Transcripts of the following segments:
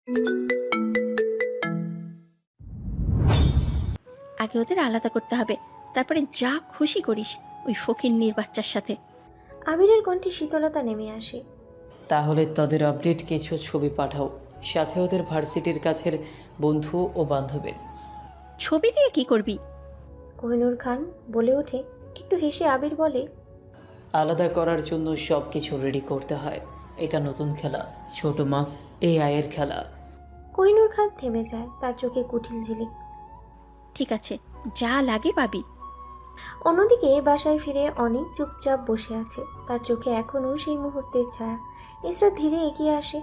আগে ওদের আলাদা করতে হবে, তারপরে যা খুশি করিস ওই ফকিন্নির বাচ্চার সাথে। আবিরের কণ্ঠে শীতলতা নেমে আসে। তাহলে তাদের আপডেট কিছু ছবি পাঠাও, সাথে ওদের ভার্সিটির কাছের বন্ধু ও বান্ধবীর। ছবি দিয়ে কি করবি? কোহিনূর খান বলে ওঠে। একটু হেসে আবির বলে, আলাদা করার জন্য সব কিছু রেডি করতে হয়। এটা নতুন খেলা, ছোট মা, AI এর খেলা। কোহিনূর খান থেমে যায়, তার চোখে কুটিল ঝিলিক। ঠিক আছে, যা লাগে পাবি। অন্যদিকে বাসায় ফিরে অনেক চুপচাপ বসে আছে, তার চোখে এখনও সেই মুহূর্তের ছায়া। ইসরাত ধীরে এগিয়ে আসে।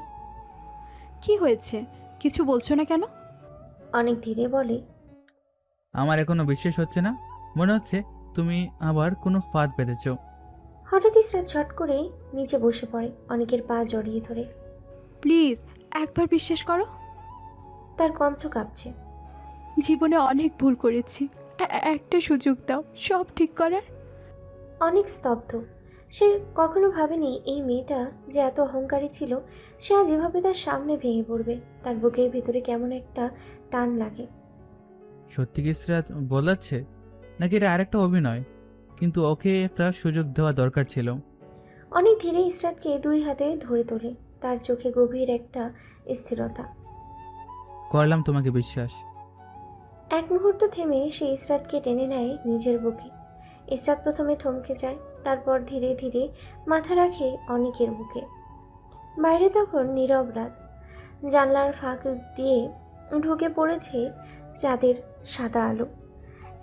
কি হয়েছে, কিছু বলছো না কেন? অনেক ধীরে বলে, আমার এখনো বিশ্বাস হচ্ছে না, মনে হচ্ছে তুমি আবার কোনো ফাঁদ পেতেছ। হঠাৎ ইসরাত ঝট করে নিচে বসে পড়ে, অনেকের পা জড়িয়ে ধরে। প্লিজ একবার বিশ্বাস করো। তার কণ্ঠ কাঁপছে। জীবনে অনেক ভুল করেছি, একটা সুযোগ দাও সব ঠিক করার। অনেক স্তব্ধ। সে কখনো ভাবেনি এই মেয়েটা যে এত অহংকারী ছিল। সে আজ এভাবে তার সামনে ভেঙে পড়বে। তার বুকের ভিতরে কেমন একটা টান লাগে। সত্যি কি ইসরাত বলাচ্ছে, নাকি এটা আরেকটা অভিনয়? কিন্তু ওকে একটা সুযোগ দেওয়া দরকার ছিল। অনেক ধীরে ইসরাতকে দুই হাতে ধরে তোলে, তার চোখে গভীর একটা স্থিরতা। করলাম তোমাকে বিশ্বাস। এক মুহূর্ত থেমে সে ইসরাতকে টেনে নেয় নিজের বুকে। ইসরাত প্রথমে থমকে যায়, তারপর ধীরে ধীরে মাথা রাখে অনেকের বুকে। বাইরে তখন নীরব রাত। জানলার ফাঁক দিয়ে ঢুকে পড়েছে চাঁদের সাদা আলো।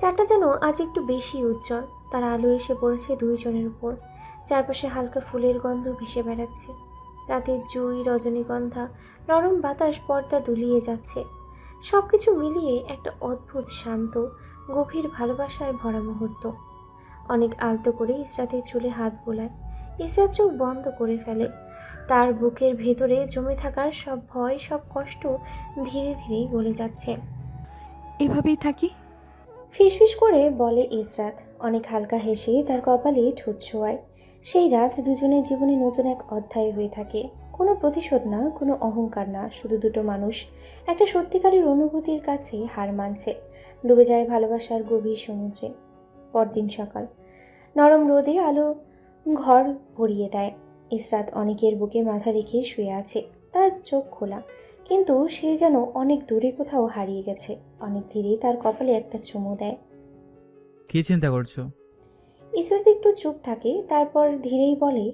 চারটা যেন আজ একটু বেশি উজ্জ্বল। তার আলো এসে পড়েছে দুইজনের উপর। চারপাশে হালকা ফুলের গন্ধ ভেসে বেড়াচ্ছে। রাতের জুই, রজনীগন্ধা, নরম বাতাস পর্দা দুলিয়ে যাচ্ছে। সব কিছু মিলিয়ে একটা অদ্ভুত শান্ত গভীর ভালোবাসায় ভরা মুহূর্ত। অনেক আলতো করে ইসরাতের চুলে হাত বোলায়। ইসরাত চোখ বন্ধ করে ফেলে। তার বুকের ভেতরে জমে থাকা সব ভয়, সব কষ্ট ধীরে ধীরে গলে যাচ্ছে। এভাবেই থাকি। ফিসফিস করে বলে ইসরাত। অনেক হালকা হেসে তার কপালে ঠোঁট ছোঁয়ায়। সেই রাত দুজনের জীবনে নতুন এক অধ্যায় হয়ে থাকে। কোনো প্রতিশোধ না, কোনো অহংকার না, শুধু দুটো মানুষ একটা সত্যিকারের অনুভূতির কাছে হার মানছে, ডুবে যায় ভালোবাসার গভীর সমুদ্রে। পরদিন সকাল, নরম রোদে আলো ঘর ভরিয়ে দেয়। ইসরাত অনেকের বুকে মাথা রেখে শুয়ে আছে। তার চোখ খোলা, কিন্তু সে যেন অনেক দূরে কোথাও হারিয়ে গেছে। অনেক ধীরে তার কপালে একটা চুমু দেয়। কি চিন্তা করছো? ইসরাত একটু চুপ থাকে, তারপর ধীরেই বলে,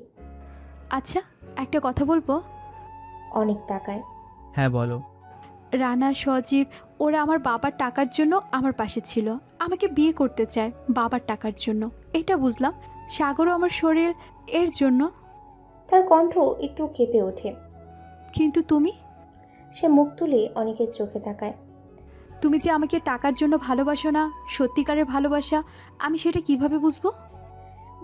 আচ্ছা, একটা কথা বলবো? অনেক তাকায়। হ্যাঁ বলো। রানা, সজীব, ওরা আমার বাবার টাকার জন্য আমার পাশে ছিল। আমাকে বিয়ে করতে চায় বাবার টাকার জন্য, এটা বুঝলাম। সাগরও আমার শরীর এর জন্য। তার কণ্ঠ একটু কেঁপে ওঠে। কিন্তু তুমি, সে মুখ তুলে অনেকের চোখে তাকায়। তুমি যে আমাকে টাকার জন্য ভালোবাসো না, সত্যিকারের ভালোবাসা, আমি সেটা কিভাবে বুঝবো?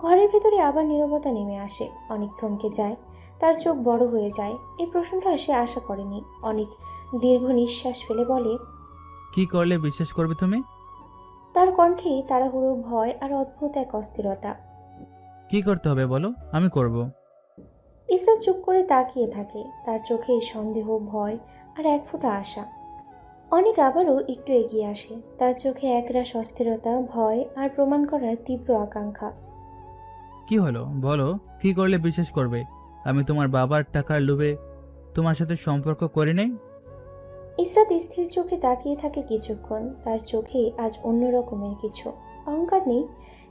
ঘরের ভেতরে আবার নীরবতা নেমে আসে। অনেক থমকে যায়, তার চোখ বড় হয়ে যায়। এই প্রশ্নটা সে আশা করেনি। অনেক দীর্ঘ নিঃশ্বাস ফেলে বলে, কি করলে বিশ্বাস করবে তুমি? তার কণ্ঠে তাড়াহুড়ো, ভয় আর অদ্ভুত এক অস্থিরতা। কি করতে হবে বলো, আমি করব। ইসরাত চুপ করে তাকিয়ে থাকে, তার চোখে সন্দেহ, ভয় আর এক ফোঁটা আশা। অনেক আবারও একটু এগিয়ে আসে, তার চোখে একরাশ অস্থিরতা, ভয় আর প্রমাণ করার তীব্র আকাঙ্ক্ষা। কি হলো বলো, কি করলে বিশ্বাস করবে আমি তোমার বাবার টাকার লোভে তোমার সাথে সম্পর্ক করি নাই? ইসরাত স্থির চোখে তাকিয়ে থাকে কিছুক্ষণ। তার চোখে আজ অন্য রকমের কিছু। অহংকার নেই,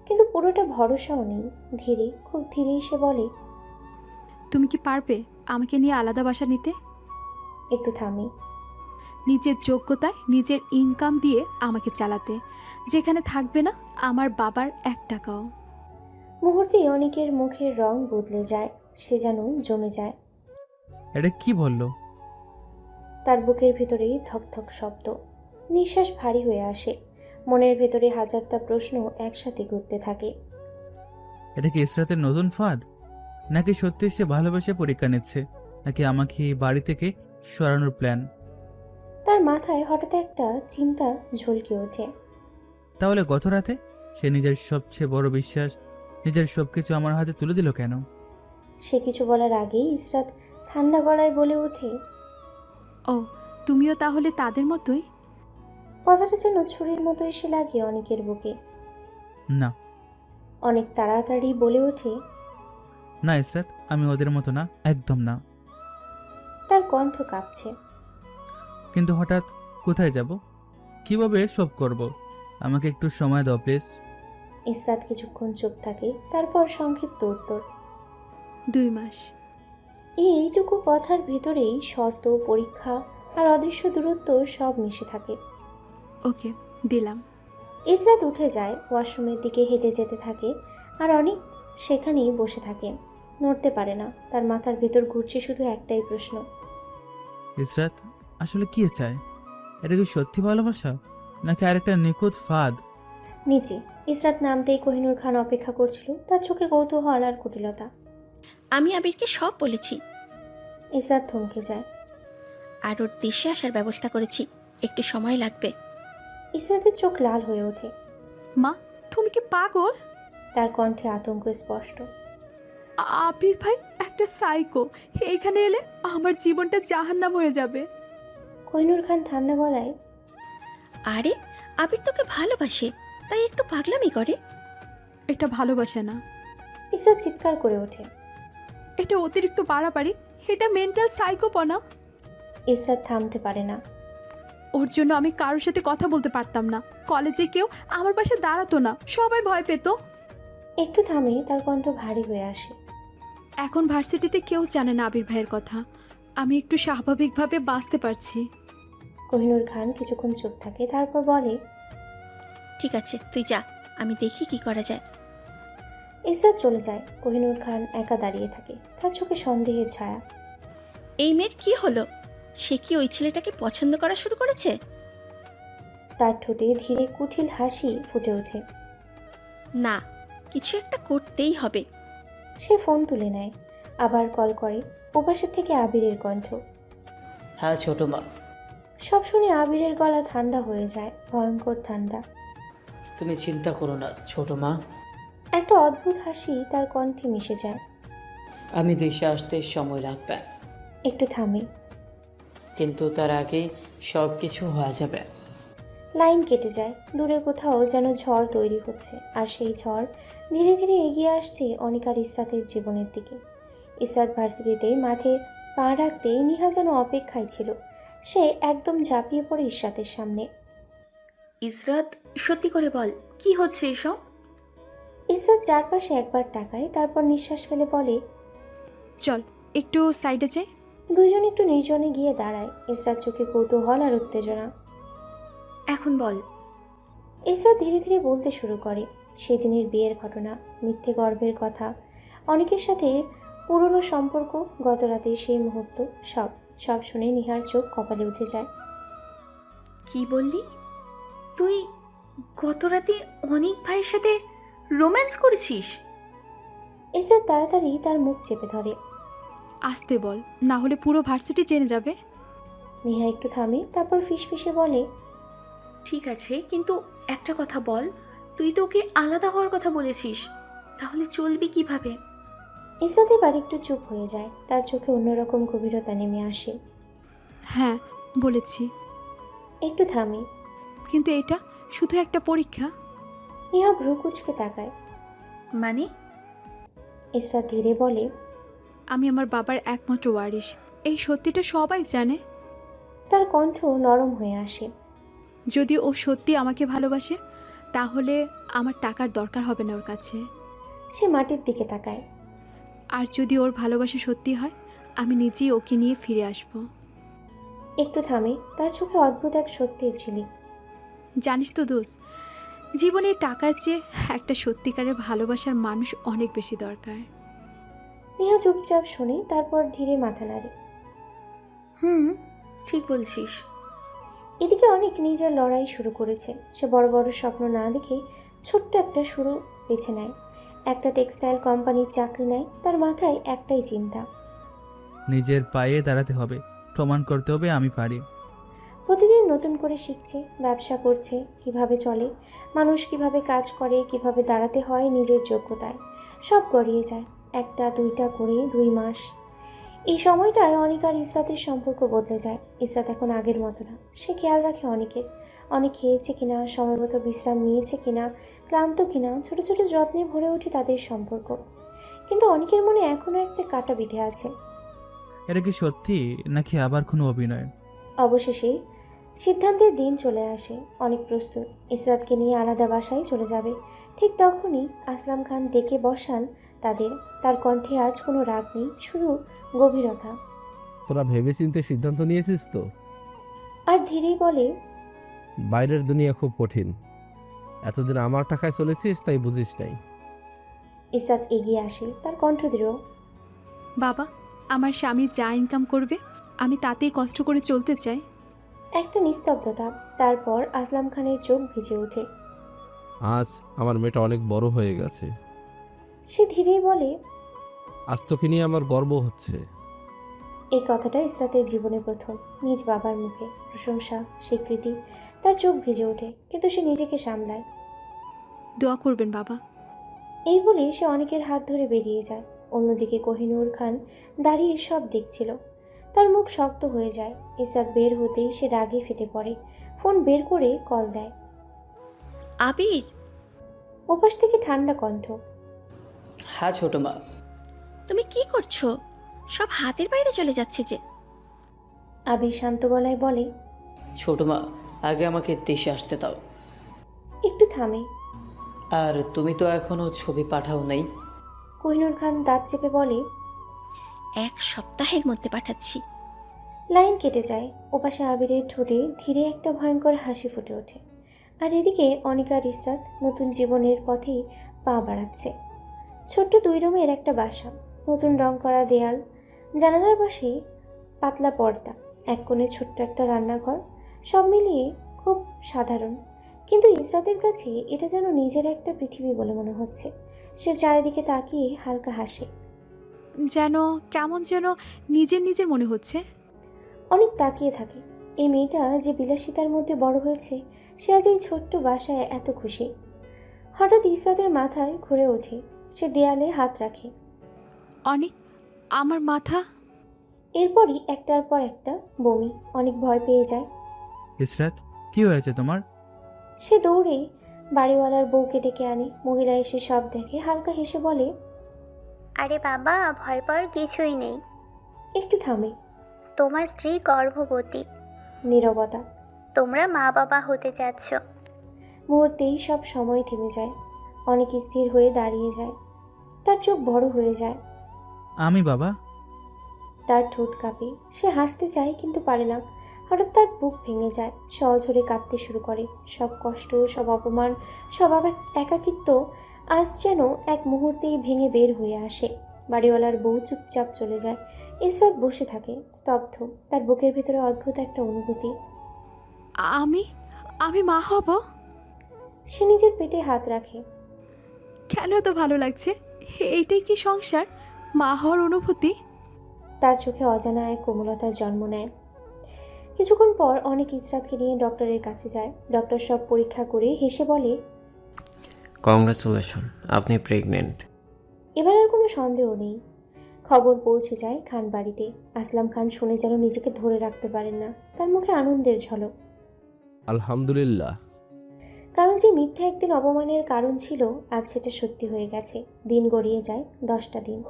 কিন্তু পুরোটা ভরসাও নেই। ধীরে, খুব ধীরেই সে বলে, তুমি কি পারবে আমাকে নিয়ে আলাদা বাসা নিতে? একটু থামি। নিজের যোগ্যতায় নিজের ইনকাম দিয়ে আমাকে চালাতে, যেখানে থাকবে না আমার বাবার 1 টাকাও। মুহূর্তেই অনেকের মুখের রং বদলে যায়। সে যেন জমে যায়। এটা কি বললো? তার বুকের ভেতরে ধকধক শব্দ। নিঃশ্বাস ভারী হয়ে আসে। মনের ভেতরে হাজারটা প্রশ্ন একসাথে ঘুরতে থাকে। এটা কি ইসরাতের নতুন ফাঁদ, নাকি সত্যি সে ভালোবেসে পরীক্ষা নিচ্ছে, নাকি আমাকে এই বাড়ি থেকে সরানোর প্ল্যান? তার মাথায় হঠাৎ একটা চিন্তা ঝলকে ওঠে। তাহলে গত রাতে সে নিজের সবচেয়ে বড় বিশ্বাস, নিজের সবকিছু আমার হাতে তুলে দিল কেন? সে কিছু বলার আগেই ইসরাত ঠান্ডা গলায় বলে ওঠে, ও, তুমিও তাহলে তাদের মতোই? কথাটা যেন ছুরির মতো এসে লাগে অনেকের বুকে। না। অনেক তাড়াতাড়ি বলে ওঠে। না ইসরাত, আমি ওদের মতো না, একদম না। তার কণ্ঠ কাঁপছে। কিন্তু হঠাৎ কোথায় যাব, কিভাবে সব করব? আমাকে একটু সময় দাও প্লিজ। ইসরাত কিছুক্ষণ চুপ থাকে, তারপর সংক্ষিপ্ত উত্তর। 2 মাস। এইটুকু কথার ভেতরেই শর্ত, পরীক্ষা আর অদৃশ্য দূরত্ব সব মিশে থাকে। ওকে, দিলাম। ইসরাত উঠে যায়, ওয়াশরুমের দিকে হেঁটে যেতে থাকে। আর অনেক সেখানেই বসে থাকে, নড়তে পারে না। তার মাথার ভেতর ঘুরছে শুধু একটাই প্রশ্ন। ইসরাত আসলে কি চায়? এটা কি সত্যি ভালোবাসা, নাকি আরেকটা নিখুঁত ফাঁদ? নিচে ইসরাত নামতেই কোহিনূর খান অপেক্ষা করছিল, তার চোখে কৌতূহল আর কুটিলতা। আমি আবিরকে সব বলেছি, ইসরাত থমকে যায়। আর ওর দেশে আসার ব্যবস্থা করেছি, একটু সময় লাগবে। ইসরাতের চোখ লাল হয়ে ওঠে। মা, তুমি কি পাগল? তার কণ্ঠে আতঙ্ক স্পষ্ট। আবির ভাই একটা সাইকো, এখানে এলে আমার জীবনটা জাহান্নাম হয়ে যাবে। কোহিনূর খান ঠান্ডা গলায়। আরে আবির তোকে ভালোবাসে, তাই একটু পাগলামি করে। এটা ভালোবাসা না, ইসরাত চিৎকার করে ওঠে। এটা অতিরিক্ত বাড়াবাড়ি, এটা মেন্টাল সাইকোপনা। ইসরাত থামতে পারে না। ওর জন্য আমি কারোর সাথে কথা বলতে পারতাম না, কলেজে কেউ আমার পাশে দাঁড়াতো না, সবাই ভয় পেত। একটু থামে, তার কণ্ঠ ভারী হয়ে আসে। এখন ভার্সিটিতে কেউ জানে না আবির ভাইয়ের কথা, আমি একটু স্বাভাবিকভাবে বাঁচতে পারছি। কোহিনূর খান কিছুক্ষণ চুপ থাকে, তারপর বলে। ঠিক আছে তুই যা, আমি দেখি কি করা যায়। ইসরাত চলে যায়। কোহিনূর খান একা দাঁড়িয়ে থাকে, তার চোখে সন্দেহের ছায়া। এই মেয়ের কি হলো? সে কি ওই ছেলেটাকে পছন্দ করা শুরু করেছে? তার ঠোঁটে ধীরে কুটিল হাসি ফুটে ওঠে। না, কিছু একটা করতেই হবে। সে ফোন তুলে নেয়, আবার কল করে। ওপাশের থেকে আবিরের কণ্ঠ। হ্যাঁ ছোট মা। সব শুনে আবিরের গলা ঠান্ডা হয়ে যায়, ভয়ঙ্কর ঠান্ডা। তুমি চিন্তা করো না ছোট মা, একটা অদ্ভুত হাসি তার কণ্ঠে মিশে যায়। আমি দেশে আসতে সময় লাগবে, একটু থামে। কিন্তু তার আগেই সব কিছু হয়ে যাবে। লাইন কেটে যায়। দূরে কোথাও যেন ঝড় তৈরি হচ্ছে, আর সেই ঝড় ধীরে ধীরে এগিয়ে আসছে অনিকার ইসরাতের জীবনের দিকে। ইসরাত ভার্সিটিতে মাঠে পা রাখতেই নিহা যেন অপেক্ষায় ছিল। সে একদম ঝাঁপিয়ে পড়ে ইসরাতের সামনে। ইসরাত, সত্যি করে বল, কি হচ্ছে এসব? ইসরাত চারপাশে একবার তাকায়, তারপর নিঃশ্বাস ফেলে বলে। চল একটু সাইডে যাই। দুজন একটু নির্জনে গিয়ে দাঁড়ায়। ইসরাত চোখে কৌতূহল আর উত্তেজনা। এখন বল। ইসরাত ধীরে ধীরে বলতে শুরু করে। সেদিনের বিয়ের ঘটনা, মিথ্যে গর্ভের কথা, অনেকের সাথে পুরনো সম্পর্ক, গত রাতের সেই মুহূর্ত, সব সব শুনে নিহার চোখ কপালে উঠে যায়। কি বললি তুই? গত রাতে অনিক ভাইয়ের সাথে রোম্যান্স করেছিস? ইসরাত তাড়াতাড়ি তার মুখ চেপে ধরে। আসতে বল, না হলে পুরো ভার্সিটি জেনে যাবে। নিহা একটু থামে, তারপর ফিসফিসে বলে। ঠিক আছে, কিন্তু একটা কথা বল, তুই তো ওকে আলাদা হওয়ার কথা বলেছিস, তাহলে চলবি কিভাবে? ইসরাত এবার একটু চুপ হয়ে যায়, তার চোখে অন্যরকম গভীরতা নেমে আসে। হ্যাঁ বলেছি, একটু থামে। কিন্তু এটা শুধু একটা পরীক্ষা। নিহা ভ্রু কুঁচকে তাকায়। মানে? ইসরাত ধীরে বলে। আমি আমার বাবার একমাত্র ওয়ারিশ, এই সত্যিটা সবাই জানে। তার কণ্ঠ নরম হয়ে আসে। যদি ও সত্যি আমাকে ভালোবাসে, তাহলে আমার টাকার দরকার হবে না ওর কাছে। সে মাটির দিকে তাকায়। আর যদি ওর ভালোবাসা সত্যি হয়, আমি নিজেই ওকে নিয়ে ফিরে আসব। একটু থামে, তার চোখে অদ্ভুত এক সত্যির ঝিলিক। জানিস তো দোস্ত, জীবনে টাকার চেয়ে একটা সত্যিকারের ভালোবাসার মানুষ অনেক বেশি দরকার। নিহা চুপচাপ শোনে, তারপর ধীরে মাথা নাড়ে। হুম, ঠিক বলছিস। এদিকে অনেক নিজের লড়াই শুরু করেছে। সে বড় বড় স্বপ্ন না দেখে ছোট্ট একটা শুরু বেছে নেয়। একটা টেক্সটাইল কোম্পানির চাকরি নেয়। তার মাথায় একটাই চিন্তা, নিজের পায়ে দাঁড়াতে হবে, প্রমাণ করতে হবে আমি পারি। প্রতিদিন নতুন করে শিখছে, ব্যবসা করছে, কিভাবে চলে, মানুষ কিভাবে কাজ করে, কিভাবে দাঁড়াতে হয় নিজের যোগ্যতায়। সব গড়িয়ে যায়, একটা দুইটা করে 2 মাস। এই সময়টায় অনিক আর ইসরাতের সম্পর্ক বদলে যায়। ইসরাত এখন আগের মতো না। সে খেয়াল রাখে অনেকের, অনেক খেয়েছে কিনা, সময় মতো বিশ্রাম নিয়েছে কিনা, ক্লান্ত কিনা, ছোট ছোট যত্নে ভরে ওঠে তাদের সম্পর্ক। কিন্তু অনেকের মনে এখনও একটা কাটা বিঁধে আছে। এটা কি সত্যি নাকি আবার কোনো অভিনয়? অবশেষে সিদ্ধান্তের দিন চলে আসে। অনেক প্রস্তুত, ইসরাতকে নিয়ে আলাদা বাসায় চলে যাবে। ঠিক তখনই আসলাম খান ডেকে বসান তাদের। তার কণ্ঠে আজ কোনো রাগ নেই, শুধু গভীরতা। তোরা ভেবেচিন্তে সিদ্ধান্ত নিয়েছিস তো? আর ধীরেই বলে, বাইরের দুনিয়া খুব কঠিন। এতদিন আমার টাকায় চলেছিস, তাই বুঝিস নাই। ইসরাত এগিয়ে আসে, তার কণ্ঠ দৃঢ়। বাবা, আমার স্বামী যা ইনকাম করবে আমি তাতেই কষ্ট করে চলতে চাই। একটা নিস্তব্ধতা, তারপর আসলাম খানের চোখ ভিজে ওঠে। আজ আমার মেয়েটা অনেক বড় হয়ে গেছে। সে ধীরেই বলে, আজ তোকে নিয়ে আমার গর্ব হচ্ছে। এই কথাটা ইসরাতের জীবনে প্রথম। নিজ বাবার মুখে প্রশংসা, স্বীকৃতি। তার চোখ ভিজে ওঠে, কিন্তু সে নিজেকে সামলায়। দোয়া করবেন বাবা। এই বলে সে অনেকের হাত ধরে বেরিয়ে যায়। অন্যদিকে কোহিনূর খান দাঁড়িয়ে সব দেখছিল। তার মুখ শক্ত হয়ে যায়। ইসরাত বের হতেই সে রাগে ফেটে পড়ে। ফোন বের করে কল দেয়। আবির, ওপাশ থেকে ঠান্ডা কণ্ঠ। হ্যাঁ ছোটো মা। তুমি কি করছো? সব হাতের বাইরে চলে যাচ্ছে যে। আবির শান্ত গলায় বলে, ছোটো মা, আগে আমাকে দেশে আসতে দাও। একটু থামে। আর তুমি তো এখনও ছবি পাঠাও নাই। কোহিনূর খান দাঁত চেপে বলে, 1 সপ্তাহের মধ্যে পাঠাচ্ছি। লাইন কেটে যায়। ওপাশে আবিরের ঠোঁটে ধীরে একটা ভয়ঙ্কর হাসি ফুটে ওঠে। আর এদিকে অনিকা আর ইসরাত নতুন জীবনের পথেই পা বাড়াচ্ছে। ছোট্ট 2 রুমের একটা বাসা, নতুন রং করা দেয়াল, জানালার পাশে পাতলা পর্দা, এক কোণে ছোট্ট একটা রান্নাঘর। সব মিলিয়ে খুব সাধারণ, কিন্তু ইসরাতের কাছে এটা যেন নিজের একটা পৃথিবী বলে মনে হচ্ছে। সে চারিদিকে তাকিয়ে হালকা হাসে। যেন কেমন যেন নিজের নিজের মনে হচ্ছে। অনেক তাকিয়ে থাকে। এই মেয়েটা যে বিলাসিতার মধ্যে বড় হয়েছে, সে আজ এই ছোট্ট বাসায় এত খুশি। হঠাৎ ইসরাতের মাথায় ঘুরে ওঠে। সে দেয়ালে হাত রাখে। অনেক, আমার মাথা। এরপরই একটার পর একটা বমি। অনেক ভয় পেয়ে যায়। ইসরাত, কি হয়েছে তোমার? সে দৌড়ে বাড়িওয়ালার বউকে ডেকে আনে। মহিলা এসে সব দেখে, হালকা হেসে বলে, আরে বাবা, ভয় পাওয়ার কিছুই নেই। একটু থামে। তোমার স্ত্রী গর্ভবতী। নীরবতা। তোমরা মা বাবা হতে যাচ্ছ। মুহূর্তেই সব সময় থেমে যায়। অনেক স্থির হয়ে দাঁড়িয়ে যায়। তার চোখ বড় হয়ে যায়। আমি বাবা? তার ঠোঁট কাঁপে। সে হাসতে চায় কিন্তু পারে না। হঠাৎ তার বুক ভেঙে যায়। সে অঝরে কাঁদতে শুরু করে। সব কষ্ট, সব অপমান, সব একাকিত্ব আজ যেন এক মুহূর্তেই ভেঙে বের হয়ে আসে। বাড়িওয়ালার বউ চুপচাপ চলে যায়। ইসরাত বসে থাকে স্তব্ধ। তার বুকের ভেতরে অদ্ভুত একটা অনুভূতি। আমি আমি মা হব? সে নিজের পেটে হাত রাখে। কেন এত ভালো লাগছে? এইটাই কি সংসার? মা হওয়ার অনুভূতি? তার চোখে অজানা এক কোমলতার জন্ম নেয়। কিছুক্ষণ পর অনেক ইসরাতকে নিয়ে ডক্টরের কাছে যায়। ডক্টর সব পরীক্ষা করে হেসে বলে, কংগ্রাচুলেশন, আপনি প্রেগনেন্ট। এবার আর কোনো সন্দেহ নেই। খবর পৌঁছে যায় খান বাড়িতে। আসলাম খান শুনে যেন নিজেকে ধরে রাখতে পারেন না। তার মুখে আনন্দের ঝলক। আলহামদুলিল্লাহ। কারণ যে মিথ্যা একদিন অপমানের কারণ ছিল, আজ সেটা সত্যি হয়ে গেছে। দিন গড়িয়ে যায় 10টা দিন।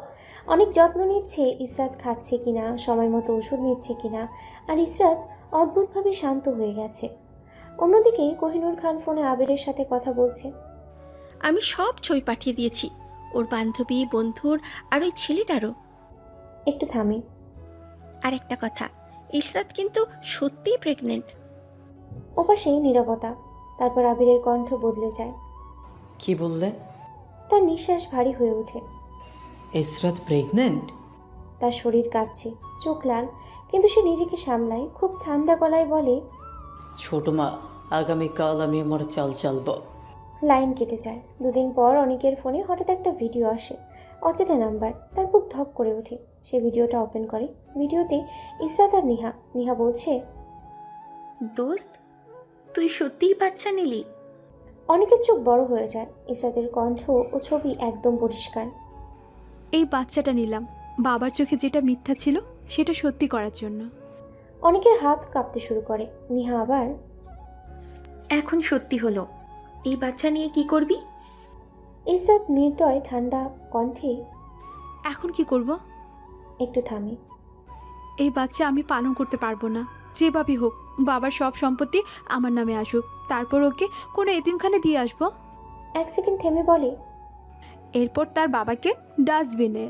অনেক যত্ন নিচ্ছে ইসরাত খাচ্ছে কিনা, সময় মতো ওষুধ নিচ্ছে কিনা। আর ইসরাত অদ্ভুতভাবে শান্ত হয়ে গেছে। অন্যদিকে কোহিনূর খান ফোনে আবিরের সাথে কথা বলছে। আমি সব ছবি পাঠিয়ে দিয়েছি, ওর বান্ধবী, বন্ধুর, আর ওই ছেলেটারও। একটু থামে। আর একটা কথা, ইসরাত কিন্তু সত্যিই প্রেগনেন্ট। ওপাশেই নীরবতা। তারপর আবিরের কণ্ঠ বদলে যায়। কি বললে? তার নিঃশ্বাস ভারী হয়ে ওঠে। ইসরাত প্রেগনেন্ট? তার শরীর কাঁপছে, চোখ লাল, কিন্তু সে নিজেকে সামলায়। খুব ঠান্ডা গলায় বলে, ছোটো মা, আগামীকাল আমি আমার চাল চালবো। লাইন কেটে যায়। 2 দিন পর অনিকের ফোনে হঠাৎ একটা ভিডিও আসে। অচেনা নাম্বার। তার বুক ধক করে ওঠে। সে ভিডিওটা ওপেন করে। ভিডিওতে ইসরাত আর নিহা বলছে, দোস্ত, তুই সত্যিই বাচ্চা নিলি? অনেকের চোখ বড় হয়ে যায়। ইসরাতের কণ্ঠ ও ছবি একদম পরিষ্কার। এই বাচ্চাটা নিলাম, বাবার চোখে যেটা মিথ্যা ছিল সেটা সত্যি করার জন্য। অনেকের হাত কাঁপতে শুরু করে। নিহা আবার এখন সত্যি হলো, এই বাচ্চা নিয়ে কি করবি? ইসরাত নির্দয় ঠান্ডা কণ্ঠে এখন কি করব? একটু থামে। এই বাচ্চা আমি পালন করতে পারবো না। যেভাবেই হোক বাবার সব সম্পত্তি আমার নামে আসুক, তারপর ওকে কোনো এতিমখানে দিয়ে আসবো। এক সেকেন্ড থেমে বলে, এরপর তার বাবাকে ডাস্টবিনে।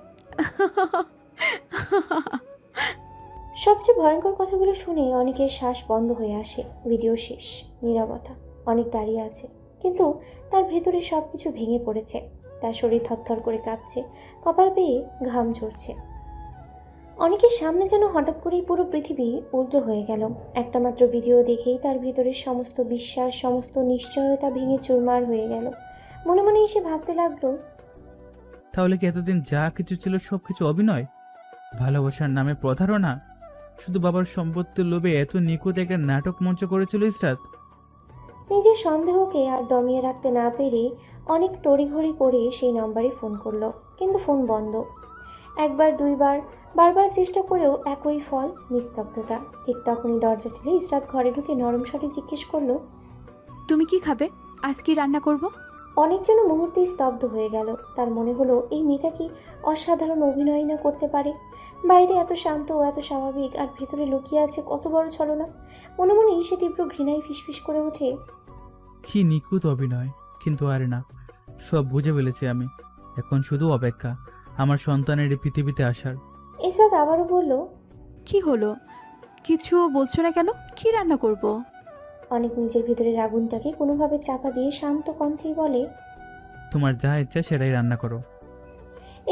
সবচেয়ে ভয়ঙ্কর কথাগুলো শুনে অনেকের শ্বাস বন্ধ হয়ে আসে। ভিডিও শেষ, নীরবতা। অনেক দাঁড়িয়ে আছে, কিন্তু তার ভেতরে সব কিছু ভেঙে পড়েছে। তার শরীর থরথর করে কাঁপছে, কপাল বেয়ে ঘাম ঝরছে। অনেকের সামনে যেন হঠাৎ করেই পুরো পৃথিবী উল্টো হয়ে গেল। একটা মাত্র ভিডিও দেখেই তার ভেতরের সমস্ত বিশ্বাস, সমস্ত নিশ্চয়তা ভেঙে চুরমার হয়ে গেল। মনে মনে এসে ভাবতে লাগলো, তাহলে কি এতদিন যা কিছু ছিল সব কিছু অভিনয়? ভালোবাসার নামে প্রতারণা? শুধু বাবার সম্পত্তির লোভে এত নিখুঁত একটা নাটক মঞ্চ করেছিল ইসরাত? নিজের সন্দেহকে আর দমিয়ে রাখতে না পেরে অনেক তড়িঘড়ি করে সেই নম্বরে ফোন করলো, কিন্তু ফোন বন্ধ। একবার দুইবার বারবার চেষ্টা করেও একই ফল, নিস্তব্ধতা। ঠিক তখনই দরজা ঠেলে ইসরাত ঘরে ঢুকে নরম স্বরে জিজ্ঞেস করলো, তুমি কি খাবে? আজ কি রান্না করব? অনেক যেন মুহূর্তেই স্তব্ধ হয়ে গেল। তার মনে হলো এই মেয়েটা কি অসাধারণ অভিনয় না করতে পারে। বাইরে এত শান্ত ও এত স্বাভাবিক, আর ভেতরে লুকিয়ে আছে কত বড় ছলনা। মনে মনে সে তীব্র ঘৃণায় ফিসফিস করে ওঠে, কি নিখুঁত অভিনয়! কিন্তু আরে না, সব বুঝে ফেলেছি আমি। এখন শুধু অপেক্ষা আমার সন্তানের এই পৃথিবীতে আসার। ইসরাত আবারও বলল, কি হলো? কিছু বলছো না কেন? কি রান্না করব? অনেক নিজের ভিতরের আগুনটাকে কোনোভাবে চাপা দিয়ে শান্ত কণ্ঠেই বলে। তোমার যা ইচ্ছা সেটাই রান্না করো।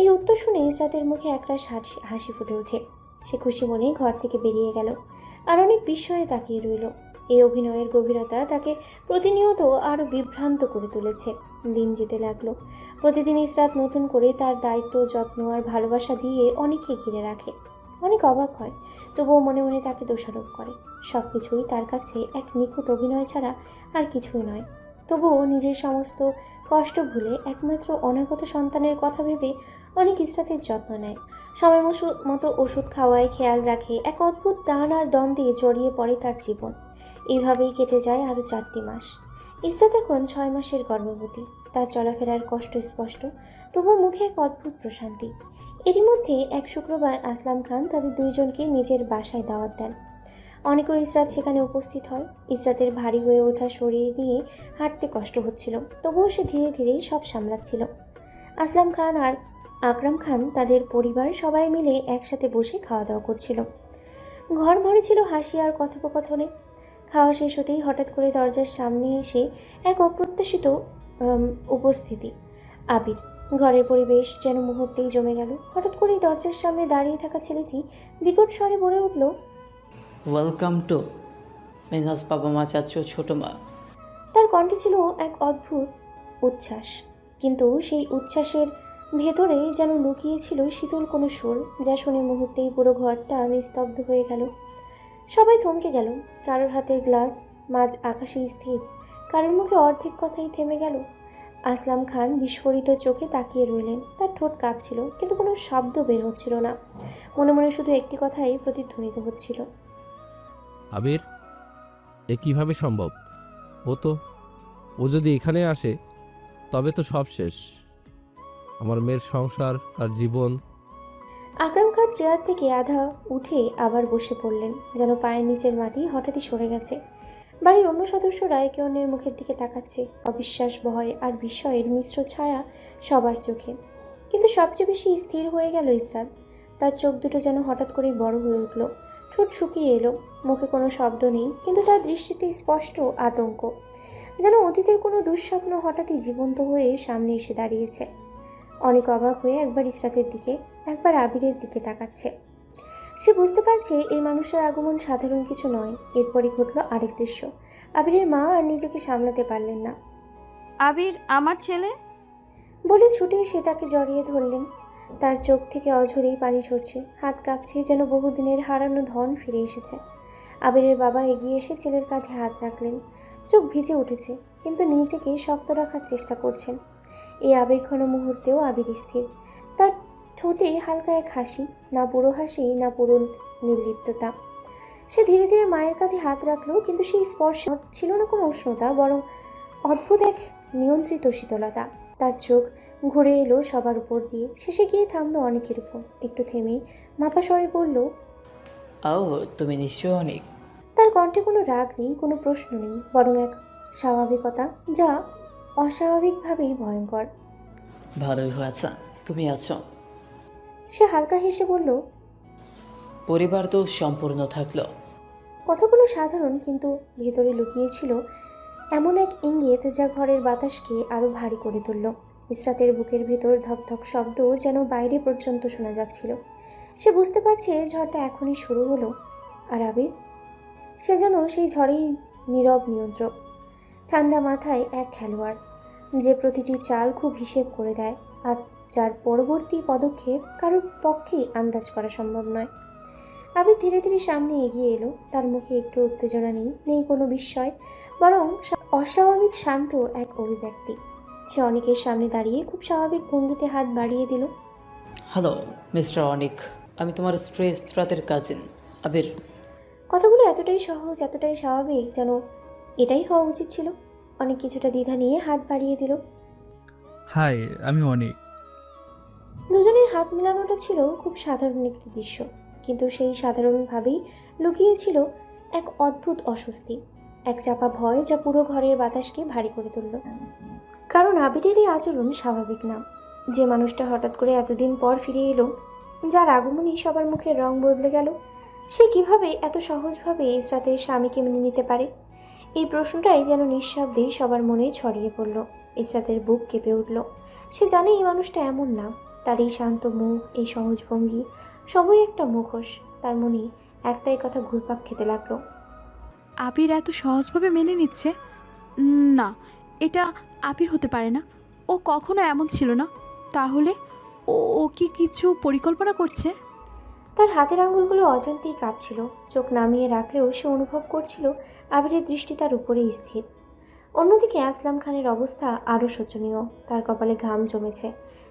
এই উত্তর শুনে ইসরাতের মুখে একরাশ হাসি ফুটে ওঠে। সে খুশি মনেই ঘর থেকে বেরিয়ে গেল, আর অনেক বিস্ময়ে তাকিয়ে রইল। এই অভিনয়ের গভীরতা তাকে প্রতিনিয়ত আরও বিভ্রান্ত করে তুলেছে। দিন যেতে লাগলো। প্রতিদিন ইসরাত নতুন করে তার দায়িত্ব, যত্ন আর ভালোবাসা দিয়ে অনেককে ঘিরে রাখে। অনেক অবাক হয়, তবুও মনে মনে তাকে দোষারোপ করে। সব কিছুই তার কাছে এক নিখুঁত অভিনয় ছাড়া আর কিছুই নয়। তবুও নিজের সমস্ত কষ্ট ভুলে একমাত্র অনাগত সন্তানের কথা ভেবে অনেক ইসরাতের যত্ন নেয়। সময় মতো ওষুধ খাওয়ায়, খেয়াল রাখে। এক অদ্ভুত টান আর দ্বন্দ্বে জড়িয়ে পড়ে তার জীবন। এইভাবেই কেটে যায় আরও 4টি মাস। ইসরাত এখন 6 মাসের গর্ভবতী। তার চলাফেরার কষ্ট স্পষ্ট, তবুও মুখে এক অদ্ভুত প্রশান্তি। এরই মধ্যে এক শুক্রবার আসলাম খান তাদের দুইজনকে নিজের বাসায় দাওয়াত দেন। অনেকেও ইসরাত সেখানে উপস্থিত হয়। ইসরাতের ভারী হয়ে ওঠা শরীর নিয়ে হাঁটতে কষ্ট হচ্ছিল, তবুও সে ধীরে ধীরে সব সামলাচ্ছিল। আসলাম খান আর আকরাম খান তাদের পরিবার সবাই মিলে একসাথে বসে খাওয়া দাওয়া করছিল। ঘর ভরে ছিল হাসি আর কথোপকথনে। খাওয়া শেষ হতেই হঠাৎ করে দরজার সামনে এসে এক অপ্রত্যাশিত উপস্থিতি। আবির। ঘরের পরিবেশ যেন মুহূর্তেই জমে গেল। হঠাৎ করেই দরজার সামনে দাঁড়িয়ে থাকা ছেলেটি বিকট স্বরে বলে উঠল, ওয়েলকাম টু মিনহাজ বাবা মা চাচ্ছ ছোট মা। তার কণ্ঠে ছিল এক অদ্ভুত উচ্ছ্বাস, কিন্তু সেই উচ্ছ্বাসের ভেতরে যেন লুকিয়ে ছিল শীতল কোনো সুর, যা শুনে মুহূর্তেই পুরো ঘরটা নিস্তব্ধ হয়ে গেল। সবাই থমকে গেল। কারোর হাতের গ্লাস মাঝ আকাশে স্থির, কারোর মুখে অর্ধেক কথাই থেমে গেল। আসলাম খান বিস্ফোরিত চোখে তাকিয়ে রইলেন। তার ঠোঁট কাঁপছিল, কিন্তু কোনো শব্দ বের হচ্ছিল না। মনে মনে শুধু একটি কথাই প্রতিধ্বনিত হচ্ছিল, আবির, এ কিভাবে সম্ভব? ও যদি এখানে আসে তবে তো সব শেষ। আমার মেয়ের সংসার, তার জীবন। আকরাম খান চেয়ার থেকে আধা উঠে আবার বসে পড়লেন, যেন পায়ের নিচের মাটি হঠাৎই সরে গেছে। বাড়ির অন্য সদস্যরা একে অন্যের মুখের দিকে তাকাচ্ছে। অবিশ্বাস, ভয় আর বিস্ময়ের মিশ্র ছায়া সবার চোখে। কিন্তু সবচেয়ে বেশি স্থির হয়ে গেল ইসরাত। তার চোখ দুটো যেন হঠাৎ করেই বড় হয়ে উঠল। ঠোঁট শুকিয়ে এলো, মুখে কোনো শব্দ নেই, কিন্তু তার দৃষ্টিতে স্পষ্ট আতঙ্ক। যেন অতীতের কোনো দুঃস্বপ্ন হঠাৎই জীবন্ত হয়ে সামনে এসে দাঁড়িয়েছে। অনেক অবাক হয়ে একবার ইসরাতের দিকে, একবার আবিরের দিকে তাকাচ্ছে। সে বুঝতে পারছে এই মানুষের আগমন সাধারণ কিছু নয়। এরপরই ঘটল আরেক দৃশ্য। আবিরের মা আর নিজেকে সামলাতে পারলেন না। আবির, আমার ছেলে। বলে ছুটে এসে তাকে জড়িয়ে ধরলেন। তার চোখ থেকে অঝরেই পানি ঝরছে, হাত কাঁপছে, যেন বহুদিনের হারানো ধন ফিরে এসেছে। আবিরের বাবা এগিয়ে এসে ছেলের কাঁধে হাত রাখলেন। চোখ ভিজে উঠেছে, কিন্তু নিজেকে শক্ত রাখার চেষ্টা করছেন। এই আবেগঘন মুহূর্তেও আবির স্থির। তার ঠোঁটে হালকা এক হাসি, না পুরো হাসি না পুরো নির্লিপ্ততা। সে ধীরে ধীরে মায়ের কাঁধে হাত রাখলো, কিন্তু সেই স্পর্শ ছিল না কোনো উষ্ণতা, বরং অদ্ভুত এক নিয়ন্ত্রিত শীতলতা। তার চোখ ঘুরে এলো সবার উপর দিয়ে, শেষে গিয়ে থামলো অনেকের উপর। একটু থেমে মাপা স্বরে বলল, আও তুমি নিশ্চয় অনেক। তার কণ্ঠে কোনো রাগ নেই, কোনো প্রশ্ন নেই, বরং এক স্বাভাবিকতা যা অস্বাভাবিকভাবেই ভয়ঙ্কর। ভালোই হয়েছে তুমি আছো। সে হালকা হেসে বলল, পরিবার তো সম্পূর্ণ থাকলো। কথাগুলো সাধারণ, কিন্তু ভেতরে লুকিয়েছিল এমন এক ইঙ্গিত যা ঘরের বাতাসকে আরো ভারী করে তুলল। ইসরাতের বুকের ভেতর ধকধক শব্দ যেন বাইরে পর্যন্ত শোনা যাচ্ছিল। সে বুঝতে পারছে ঝড়টা এখনই শুরু হলো। আর আবির, সে যেন সেই ঝড়েই নীরব নিয়ন্ত্রক। ঠান্ডা মাথায় এক খেলোয়াড়, যে প্রতিটি চাল খুব হিসেব করে দেয়, আর যার পরবর্তী পদক্ষেপ কারোর পক্ষেই আন্দাজ করা সম্ভব নয়। আবির ধীরে ধীরে সামনে এগিয়ে এলো। তার মুখে একটু উত্তেজনা নেই, নেই কোনো বিস্ময়, বরং অস্বাভাবিক শান্ত এক অভিব্যক্তি। সে অনেকের সামনে দাঁড়িয়ে খুব স্বাভাবিক ভঙ্গিতে হাত বাড়িয়ে দিল। হ্যালো মিস্টার অনিক, আমি তোমার স্ত্রী ইসরাতের কাজিন আবির। কথাগুলো এতটাই সহজ, এতটাই স্বাভাবিক, যেন এটাই হওয়া উচিত ছিল। অনেক কিছুটা দ্বিধা নিয়ে হাত বাড়িয়ে দিল। হাই, আমি অনেক। দুজনের হাত মেলানোটা ছিল খুব সাধারণ একটি দৃশ্য, কিন্তু সেই সাধারণভাবেই লুকিয়েছিল এক অদ্ভুত অস্বস্তি, এক চাপা ভয় যা পুরো ঘরের বাতাসকে ভারী করে তুলল। কারণ আবিরের এই আচরণ স্বাভাবিক না। যে মানুষটা হঠাৎ করে এতদিন পর ফিরে এলো, যার আগমনই সবার মুখের রং বদলে গেল, সে কিভাবে এত সহজভাবে ইসরাতের স্বামীকে মেনে নিতে পারে? এই প্রশ্নটাই যেন নিঃশব্দেই সবার মনে ছড়িয়ে পড়ল। ইসরাতের বুক কেঁপে উঠল। সে জানে এই মানুষটা এমন না। তার এই শান্ত মুখ, এই সহজ ভঙ্গি, সবই একটা মুখোশ। তার মনে একটাই কথা ঘুরপাক খেতে লাগলো। আবির এত সহজভাবে মেনে নিচ্ছে? না, এটা আবির হতে পারে না। ও কখনো এমন ছিল না। তাহলে ও ও কি কিছু পরিকল্পনা করছে? তার হাতের আঙুলগুলো অজান্তেই কাঁপছিল। চোখ নামিয়ে রাখলেও সে অনুভব করছিল আবিরের দৃষ্টি তার উপরেই স্থির। অন্যদিকে আসলাম খানের অবস্থা আরও শোচনীয়। তার কপালে ঘাম জমেছে।